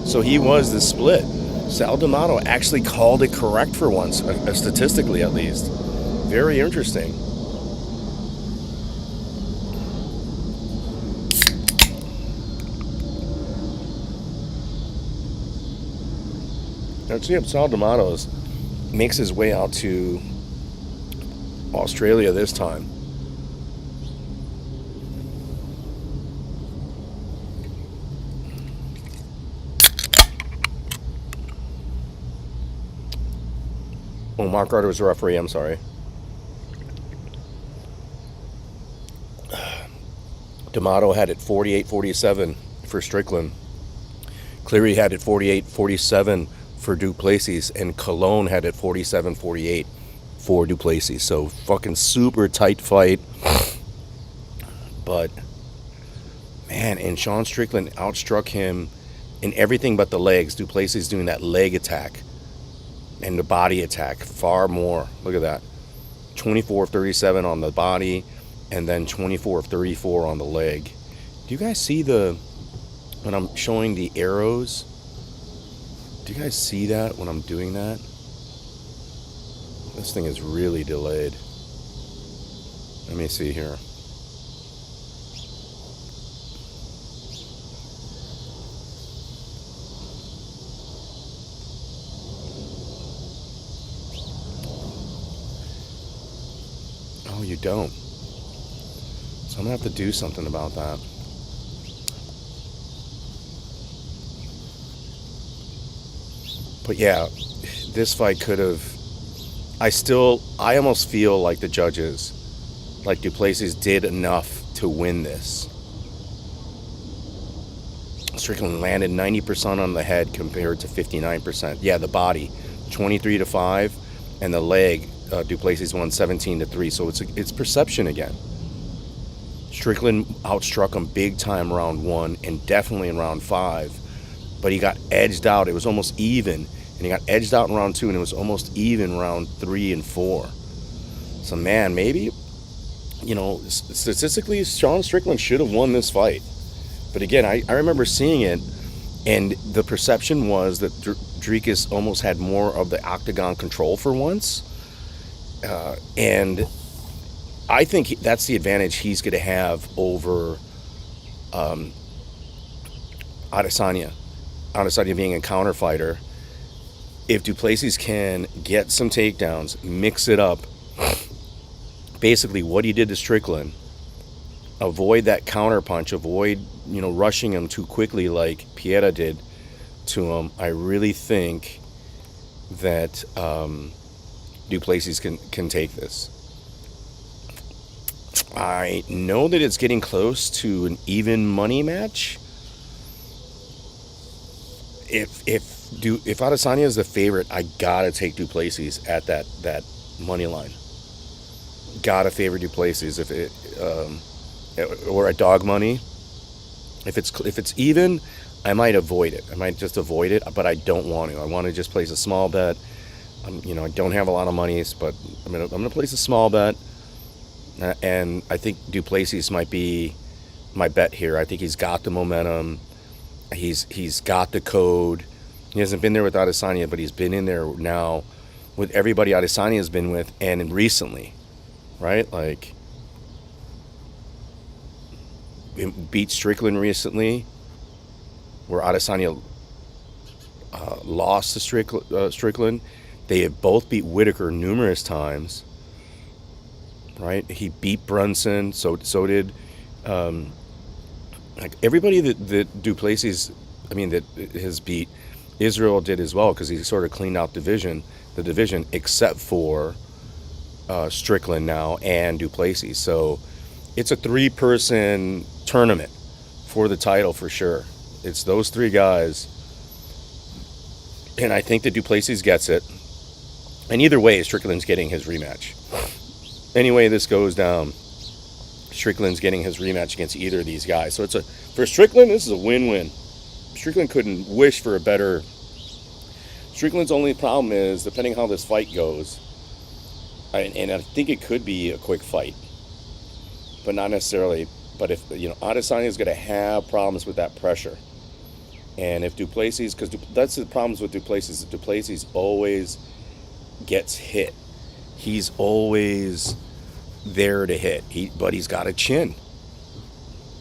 so he was the split. Sal D'Amato actually called it correct for once, statistically at least. Very interesting. Let's see if Sal D'Amato makes his way out to Australia this time. Oh, Mark Carter was the referee, I'm sorry. D'Amato had it 48-47 for Strickland. Cleary had it 48-47 for Duplessis, and Colon had it 47-48 for Duplessis. So fucking super tight fight. But man, and Sean Strickland outstruck him in everything but the legs. Duplessis doing that leg attack and the body attack far more. Look at that. 24-37 on the body, and then 24-34 on the leg. Do you guys see when I'm showing the arrows? Do you guys see that when I'm doing that? This thing is really delayed. Let me see here. Oh, you don't. So I'm gonna have to do something about that. But yeah, this fight could have. I almost feel like the judges, like Duplessis, did enough to win this. Strickland landed 90% on the head compared to 59%. Yeah, the body, 23-5, and the leg, Duplessis won 17-3. So it's perception again. Strickland outstruck him big time round 1 and definitely in round 5, but he got edged out. It was almost even, and he got edged out in round 2, and it was almost even round 3 and 4. So man, maybe, statistically, Sean Strickland should have won this fight. But again, I remember seeing it, and the perception was that Dricus almost had more of the octagon control for once, and I think that's the advantage he's going to have over Adesanya. Adesanya being a counter fighter. If Duplessis can get some takedowns, mix it up, basically what he did to Strickland, avoid that counter punch, avoid rushing him too quickly like Pieta did to him, I really think that Duplessis can take this. I know that it's getting close to an even money match. If Adesanya is the favorite, I gotta take Duplessis at that money line. Gotta favor Duplessis or at dog money. If it's even, I might avoid it. I might just avoid it, but I don't want to. I want to just place a small bet. I don't have a lot of monies, but I'm gonna place a small bet. And I think Duplessis might be my bet here. I think he's got the momentum. He's got the code. He hasn't been there with Adesanya, but he's been in there now with everybody Adesanya has been with, and recently, right? Like, beat Strickland recently, where Adesanya lost to Strickland. They have both beat Whitaker numerous times. Right, he beat Brunson. So did everybody that Duplessis, that has beat. Israel did as well, because he sort of cleaned out the division, except for Strickland now and Duplessis. So it's a 3-person tournament for the title for sure. It's those 3 guys, and I think that Duplessis gets it. And either way, Strickland's getting his rematch. Anyway, this goes down, Strickland's getting his rematch against either of these guys. So for Strickland, this is a win-win. Strickland couldn't wish for a better. Strickland's only problem is, depending how this fight goes, and I think it could be a quick fight, but not necessarily But if, Adesanya is going to have problems with that pressure. And if Duplessis, because that's the problems with Duplessis. Duplessis always gets hit. He's always there to hit. But he's got a chin.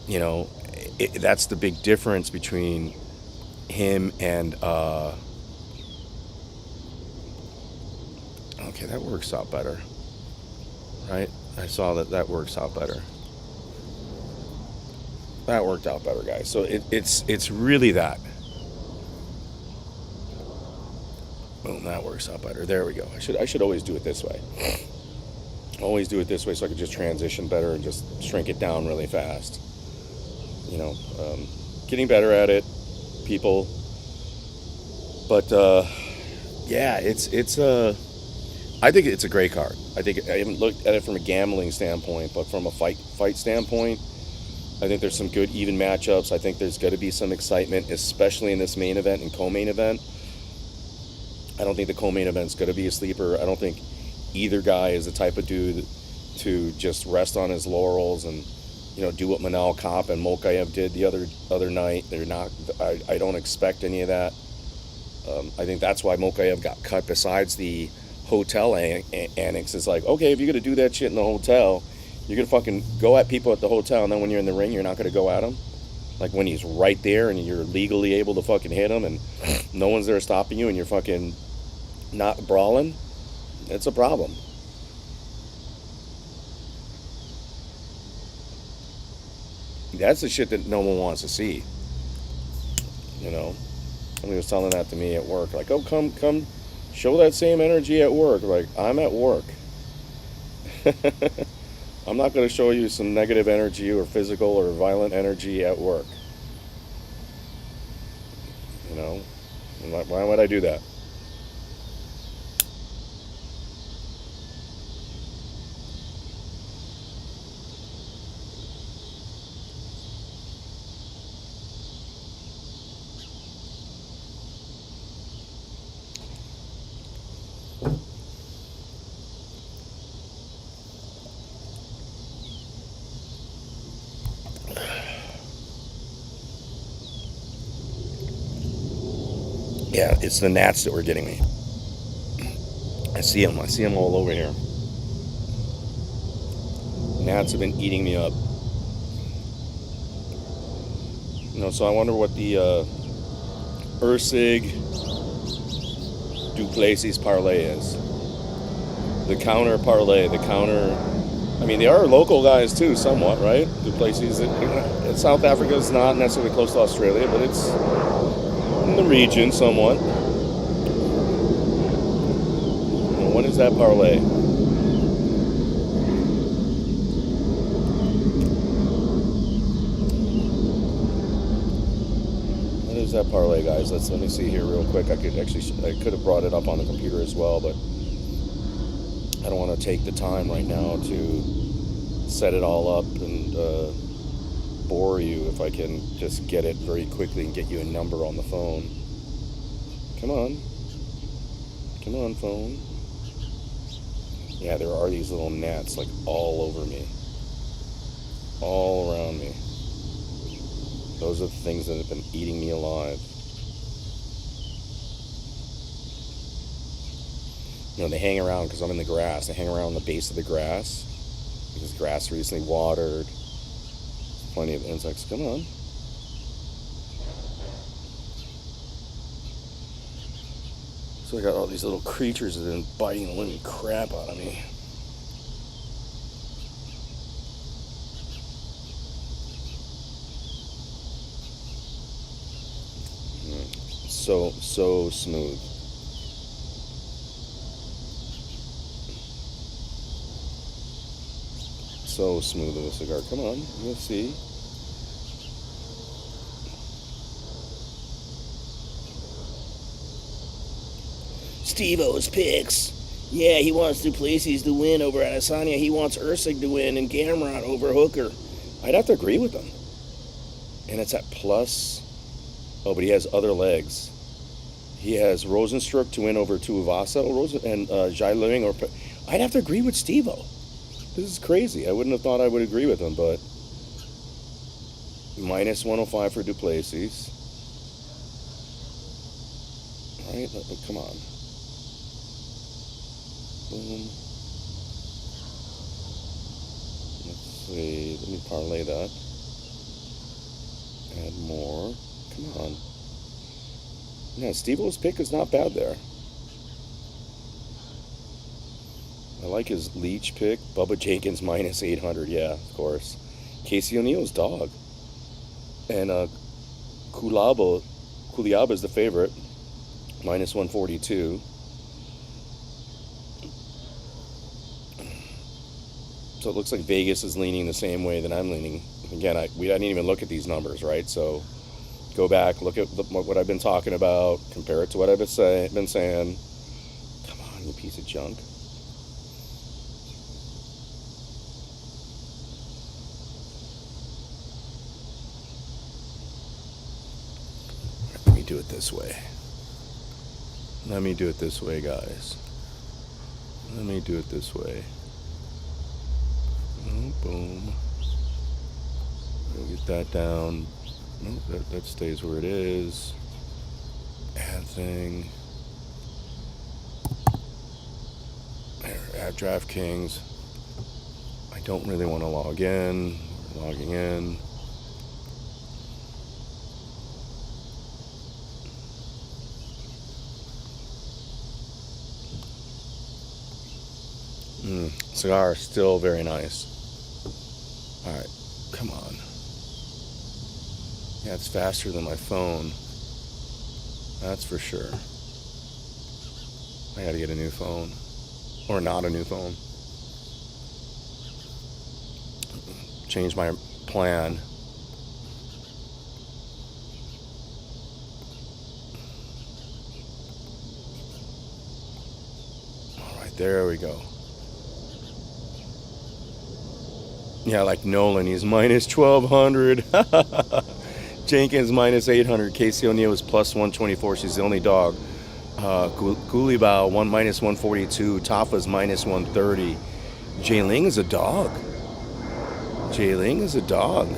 That's the big difference between him and. Okay, that works out better, right? I saw that works out better. That worked out better, guys. So it's really that. Boom, that works out better. There we go. I should always do it this way. Always do it this way so I could just transition better and just shrink it down really fast. Getting better at it, people. But yeah, I think it's a great card. I haven't looked at it from a gambling standpoint, but from a fight standpoint, I think there's some good even matchups. I think there's going to be some excitement, especially in this main event and co-main event. I don't think the co-main event's going to be a sleeper. I don't think either guy is the type of dude to just rest on his laurels and do what Manal Kopp and Mokaev did the other night. They're not. I don't expect any of that. I think that's why Mokaev got cut. Besides the hotel annex, it's like, okay, if you're gonna do that shit in the hotel, you're gonna fucking go at people at the hotel, and then when you're in the ring, you're not gonna go at them. Like when he's right there and you're legally able to fucking hit him, and no one's there stopping you, and you're fucking not brawling. It's a problem. That's the shit that no one wants to see. Somebody was telling that to me at work. Like, oh, come, show that same energy at work. Like, I'm at work. I'm not going to show you some negative energy or physical or violent energy at work. Why would I do that? Yeah, it's the gnats that were getting me. I see them all over here. Gnats have been eating me up. So I wonder what the Ursig Duplessis parlay is. The counter parlay, I mean, they are local guys too, somewhat, right? Duplessis, South Africa is not necessarily close to Australia, but it's in the region somewhat. What is that parlay? What is that parlay, guys? Let me see here real quick. I could have brought it up on the computer as well, but I don't want to take the time right now to set it all up and bore you if I can just get it very quickly and get you a number on the phone. Come on, phone. Yeah, there are these little gnats like all over me, all around me. Those are the things that have been eating me alive. They hang around because I'm in the grass. They hang around the base of the grass because grass recently watered. Plenty of insects. Come on. So I got all these little creatures that have been biting the living crap out of me. So smooth. So smooth of a cigar. Come on, you'll see. Steve-O's picks. Yeah, he wants Duplessis to win over Adesanya. He wants Usyk to win and Gamrot over Hooker. I'd have to agree with him. And it's at plus. Oh, but he has other legs. He has Rosenstruck to win over Tuivasa and Zhai Ling. I'd have to agree with Steve-O. This is crazy. I wouldn't have thought I would agree with him, but Minus 105 for Duplessis. All right, come on. Boom. Let's see. Let me parlay that. Add more. Come on. Yeah, Steve-O's pick is not bad there. I like his Leach pick. Bubba Jenkins minus 800. Yeah, of course. Casey O'Neill's dog. And Kuliaba is the favorite. Minus 142. So it looks like Vegas is leaning the same way that I'm leaning. Again, I didn't even look at these numbers, right? So go back, look at what I've been talking about, compare it to what I've been saying. Come on, you piece of junk. Let me do it this way. Let me do it this way, guys. Let me do it this way. Boom. We'll get that down. That stays where it is. Add thing. There, add DraftKings. I don't really want to log in. Logging in. Cigar still very nice. All right, come on. Yeah, it's faster than my phone. That's for sure. I gotta get a new phone. Or not a new phone. Change my plan. All right, there we go. Yeah, like Nolan, he's minus 1,200. Jenkins minus 800. Casey O'Neill is plus 124. She's the only dog. Gulibao minus 142. Tafa's minus 130. Jailing is a dog. Jailing is a dog.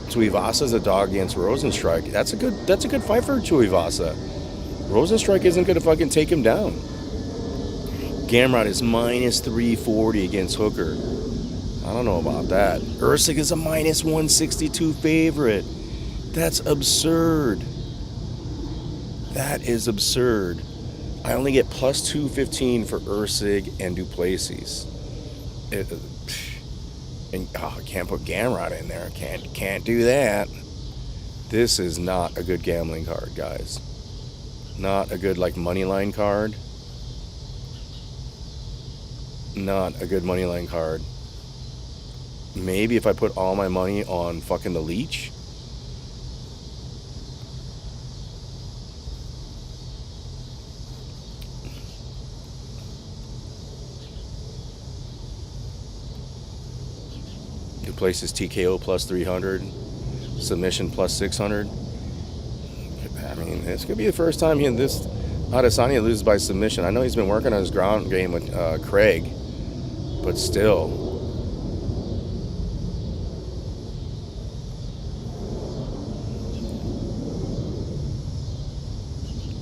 Tuivasa a dog against Rosenstrike. That's a good fight for Tuivasa. Rosenstrike isn't gonna fucking take him down. Gamrot is minus 340 against Hooker. I don't know about that. Ursig is a minus 162 favorite. That's absurd. That is absurd. I only get plus 215 for Ursig and Duplessis. I can't put Gamrot in there. Can't do that. This is not a good gambling card, guys. Not a good money line card. Not a good money line card. Maybe if I put all my money on fucking the Leech. Duplessis TKO plus 300. Submission plus 600. I mean, this could be the first time Adesanya loses by submission. I know he's been working on his ground game with Craig, but still.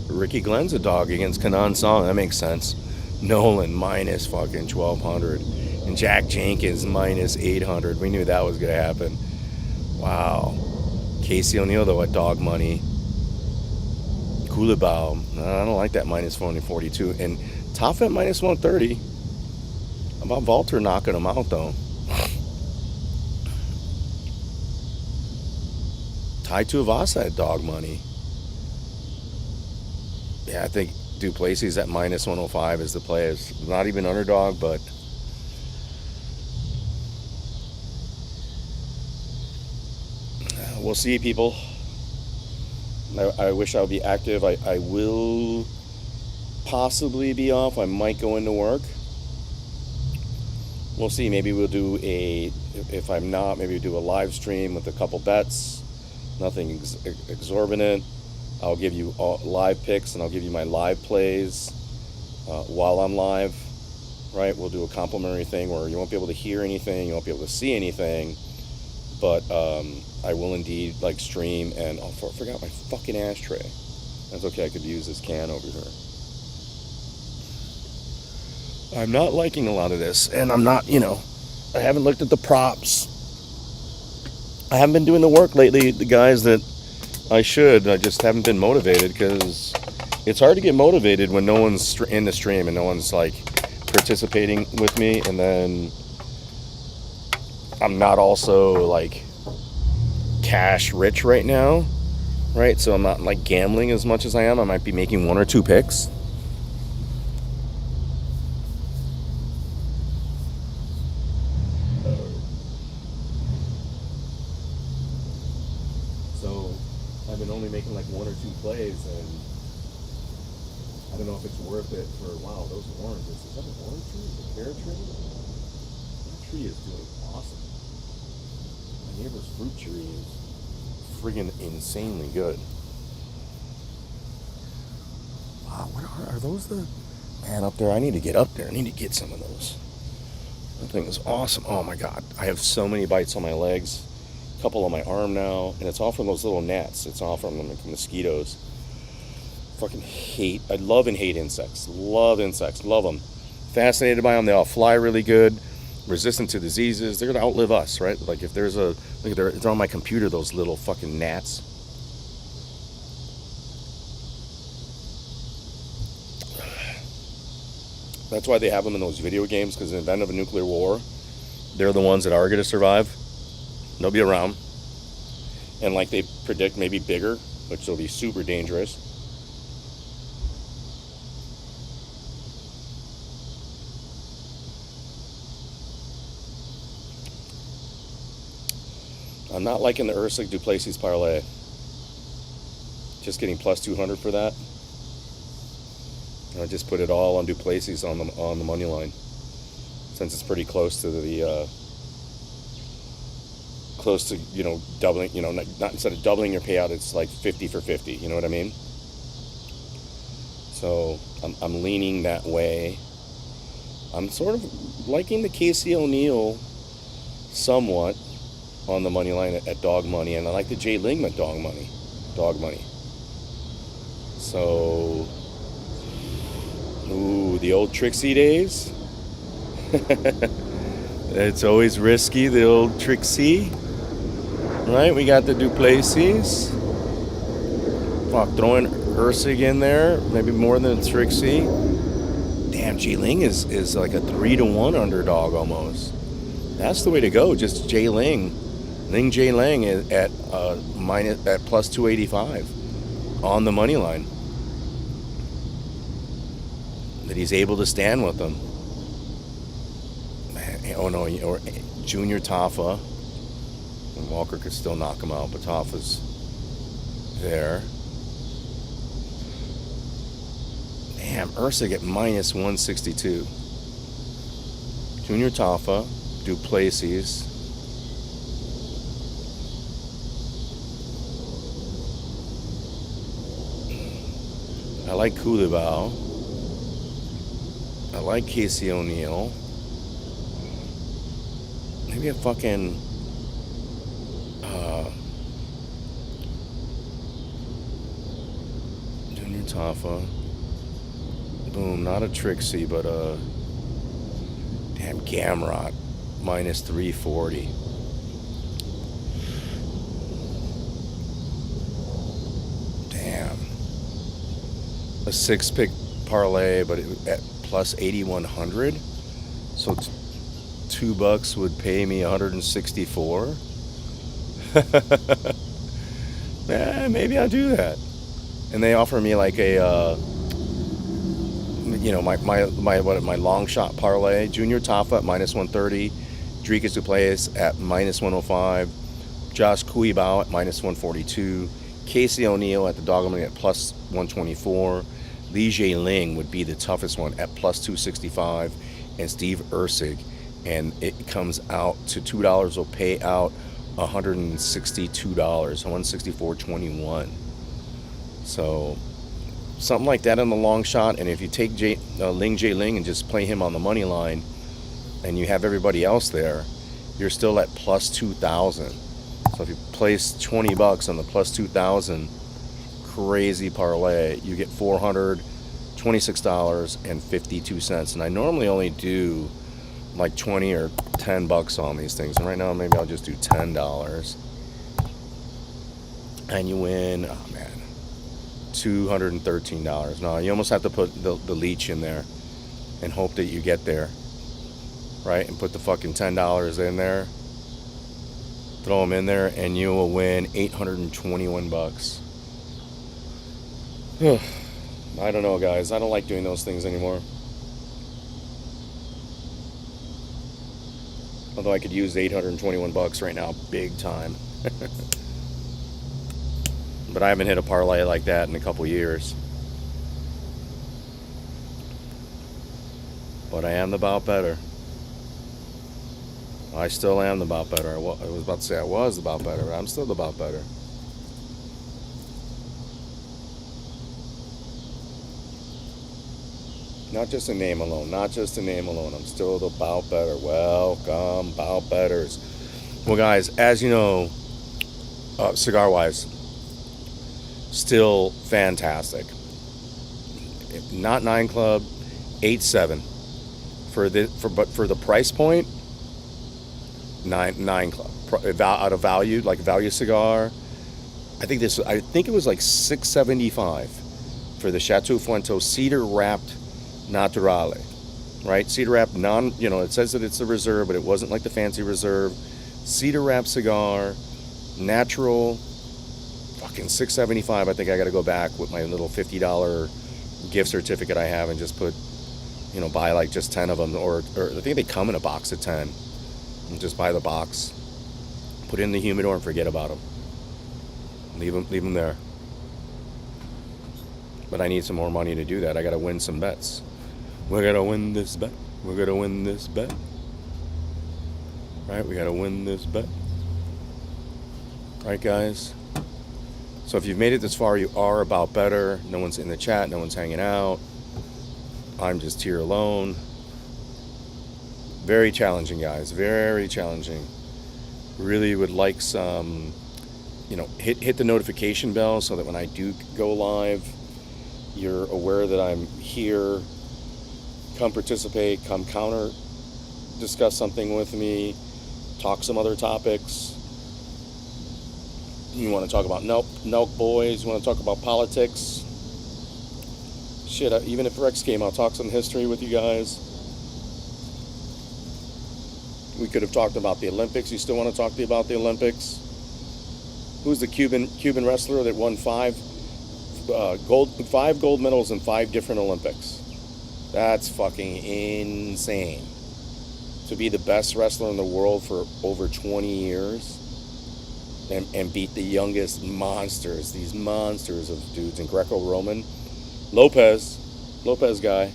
Ricky Glenn's a dog against Kanan Song. That makes sense. Nolan minus fucking 1,200. And Jack Jenkins minus 800. We knew that was going to happen. Wow. Casey O'Neill, though, at dog money. Kulibao. I don't like that minus 142. And Tafa at minus 130. How about Walter knocking him out, though? Tai Tuivasa at dog money. Yeah, I think Duplessis at minus 105 is the play. It's not even underdog, but we'll see, people. I wish I would be active. I will possibly be off. I might go into work. We'll see. Maybe we'll do if I'm not, maybe we'll do a live stream with a couple bets. Nothing exorbitant. I'll give you all live picks, and I'll give you my live plays while I'm live, right? We'll do a complimentary thing where you won't be able to hear anything, you won't be able to see anything, but I will indeed like stream. And I forgot my fucking ashtray. That's okay, I could use this can over here. I'm not liking a lot of this, and I'm not, I haven't looked at the props. I haven't been doing the work lately, the guys that I should. I just haven't been motivated, because it's hard to get motivated when no one's in the stream and no one's like participating with me, and then I'm not also like cash rich right now, right? So I'm not like gambling as much as I am. I might be making 1 or 2 picks. So I've been only making like 1 or 2 plays, and I don't know if it's worth it for, wow, those oranges. Is that an orange tree? Is it a pear tree? That tree is doing awesome. My neighbor's fruit tree is friggin' insanely good. Wow, what are those the... Man, up there, I need to get up there. I need to get some of those. That thing is awesome. Oh my God. I have so many bites on my legs. A couple on my arm now. And it's all from those little gnats. It's all from the mosquitoes. Fucking hate. I love and hate insects. Love insects. Love them. Fascinated by them. They all fly really good. Resistant to diseases. They're going to outlive us, right? Like if there's a... Look, they're on my computer, those little fucking gnats. That's why they have them in those video games, because in the event of a nuclear war, they're the ones that are going to survive. They'll be around. And like they predict, maybe bigger, which will be super dangerous. I'm not liking the Ursig Duplessis parlay. Just getting plus 200 for that. I just put it all on Duplessis on the money line, since it's pretty close to the doubling. Not instead of doubling your payout, it's like 50 for 50. You know what I mean? So I'm leaning that way. I'm sort of liking the Casey O'Neill somewhat on the money line at dog money, and I like the Jay Ling at dog money. So, ooh, the old Trixie days. It's always risky, the old Trixie. Right, we got the Duplessis. Fuck, throwing Ursig in there, maybe more than Trixie. Damn, Jay Ling is like a 3-1 underdog almost. That's the way to go. Just Jay Ling. Jay Ling at plus 285 on the money line. That he's able to stand with them. Man, oh no, or Junior Tafa. Walker could still knock him out, but Tafa's there. Damn, Ursig at minus 162. Junior Tafa, Duplessis. I like Koulibaly. I like Casey O'Neill. Maybe a fucking Junior Tafa. Boom, not a Trixie, but a damn Gamrot, minus 340. Damn. A 6-pick parlay, but at plus 8,100. So $2 would pay me 164. Maybe I'll do that. And they offer me like a my long shot parlay. Junior Tafa at minus 130, Dricus Duplessis at minus 105, Josh Koulibaly at minus 142, Casey O'Neill at the dog money at plus 124. Li Jie-ling would be the toughest one at plus 265, and Steve Ursig, and it comes out to $2 will pay out $162, $164.21. So something like that on the long shot. And if you take Ling Jie-ling and just play him on the money line, and you have everybody else there, you're still at plus 2,000. So if you place 20 bucks on the plus 2,000 crazy parlay, you get $426.52. And I normally only do like 20 or 10 bucks on these things. And right now, maybe I'll just do $10. And you win, oh man, $213. No, you almost have to put the leech in there and hope that you get there, right? And put the fucking $10 in there, throw them in there, and you will win 821 bucks. I don't know, guys. I don't like doing those things anymore. Although I could use 821 bucks right now, big time. But I haven't hit a parlay like that in a couple years. But I am the bout better. I still am the bout better. I was about to say I was the bout better, but I'm still the bout better. Not just a name alone. Not just a name alone. I'm still the bout better. Welcome, bout betters. Well, guys, as you know, cigar-wise, still fantastic. Not 9 Club, 8.7 but for the price point, 9 Club out of value, like value cigar. I think it was like $6.75 for the Chateau Fuente cedar wrapped naturale, right? Cedar wrapped it says that it's a reserve, but it wasn't like the fancy reserve. Cedar wrapped cigar, natural, fucking $6.75. I think I got to go back with my little $50 gift certificate I have and just put, buy like just 10 of them, or I think they come in a box of 10. And just buy the box, put it in the humidor, and forget about them. Leave them there. But I need some more money to do that. I got to win some bets. We're gonna win this bet. We're gonna win this bet. Right? We gotta win this bet. Right, guys? So if you've made it this far, you are about better. No one's in the chat. No one's hanging out. I'm just here alone. Very challenging, guys. Very challenging. Really would like some, hit the notification bell so that when I do go live, you're aware that I'm here. Come participate. Come counter. Discuss something with me. Talk some other topics. You want to talk about Nelk boys? You want to talk about politics? Shit, even if Rex came, I'll talk some history with you guys. We could have talked about the Olympics. You still want to talk to me about the Olympics? Who's the Cuban wrestler that won 5 gold medals in 5 different Olympics? That's fucking insane. To be the best wrestler in the world for over 20 years and beat the youngest monsters, these monsters of dudes in Greco-Roman. Lopez guy.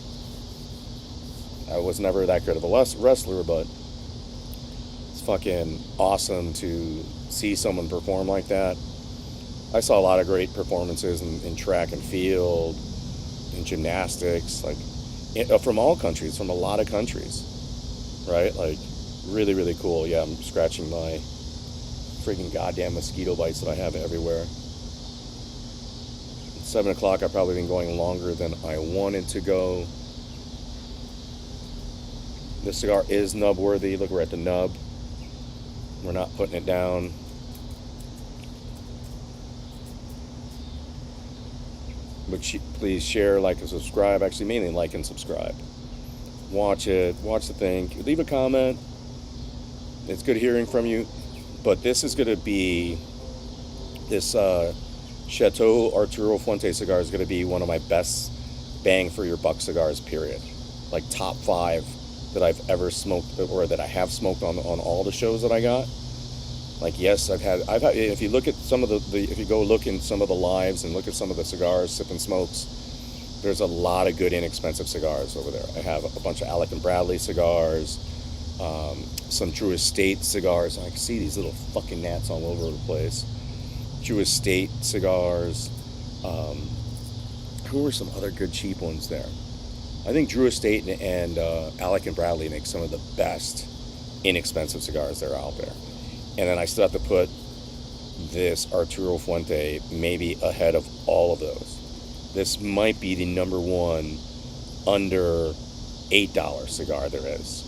I was never that good of a wrestler, but it's fucking awesome to see someone perform like that. I saw a lot of great performances in track and field, in gymnastics, from all countries, from a lot of countries, right? Like, really, really cool. Yeah, I'm scratching my freaking goddamn mosquito bites that I have everywhere. 7 o'clock, I've probably been going longer than I wanted to go. This cigar is nub worthy. Look, we're at the nub. We're not putting it down. But please share, like, and subscribe. Actually, mainly like and subscribe. Watch it. Watch the thing. Leave a comment. It's good hearing from you. But this is going to be, this Chateau Arturo Fuente cigar is going to be one of my best bang for your buck cigars, period. Like top 5 that I've ever smoked, or that I have smoked on all the shows that I got. Like, yes, I've had, if you look at some of if you go look in some of the lives and look at some of the cigars, Sip and Smokes, there's a lot of good inexpensive cigars over there. I have a bunch of Alec and Bradley cigars, some True Estate cigars. I can see these little fucking gnats all over the place. True Estate cigars. Who are some other good cheap ones there? I think True Estate and Alec and Bradley make some of the best inexpensive cigars that are out there. And then I still have to put this Arturo Fuente maybe ahead of all of those. This might be the number one under $8 cigar there is.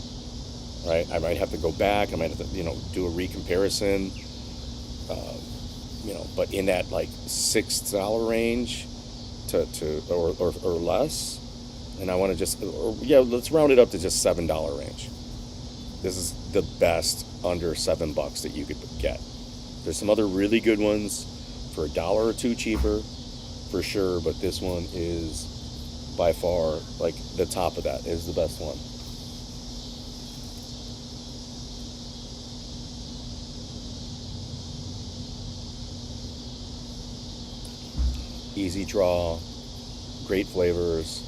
Right? I might have to go back. I might have to, do a recomparison. But in that like $6 range or less. And I want to let's round it up to just $7 range. This is the best under $7 that you could get. There's some other really good ones for $1 or $2 cheaper, for sure. But this one is by far like the top of that. Is the best one. Easy draw, great flavors.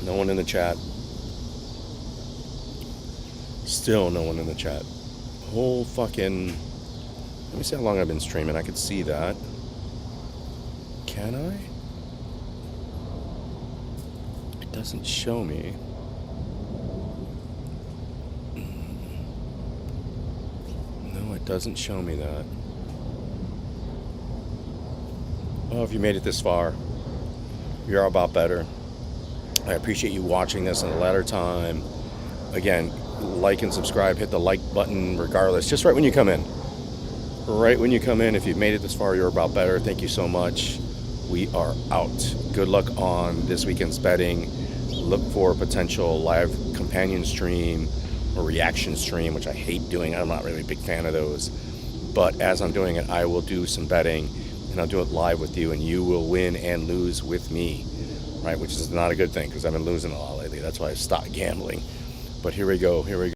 No one in the chat. Still no one in the chat. Whole fucking... Let me see how long I've been streaming. I could see that. Can I? It doesn't show me. No, it doesn't show me that. Oh, if you made it this far, you're about better. I appreciate you watching this in a later time. Again, like and subscribe, hit the like button regardless, just right when you come in. Right when you come in, if you've made it this far, you're about better. Thank you so much. We are out. Good luck on this weekend's betting. Look for a potential live companion stream or reaction stream, which I hate doing. I'm not really a big fan of those. But as I'm doing it, I will do some betting, and I'll do it live with you, and you will win and lose with me. Right, which is not a good thing because I've been losing a lot lately. That's why I stopped gambling. But here we go.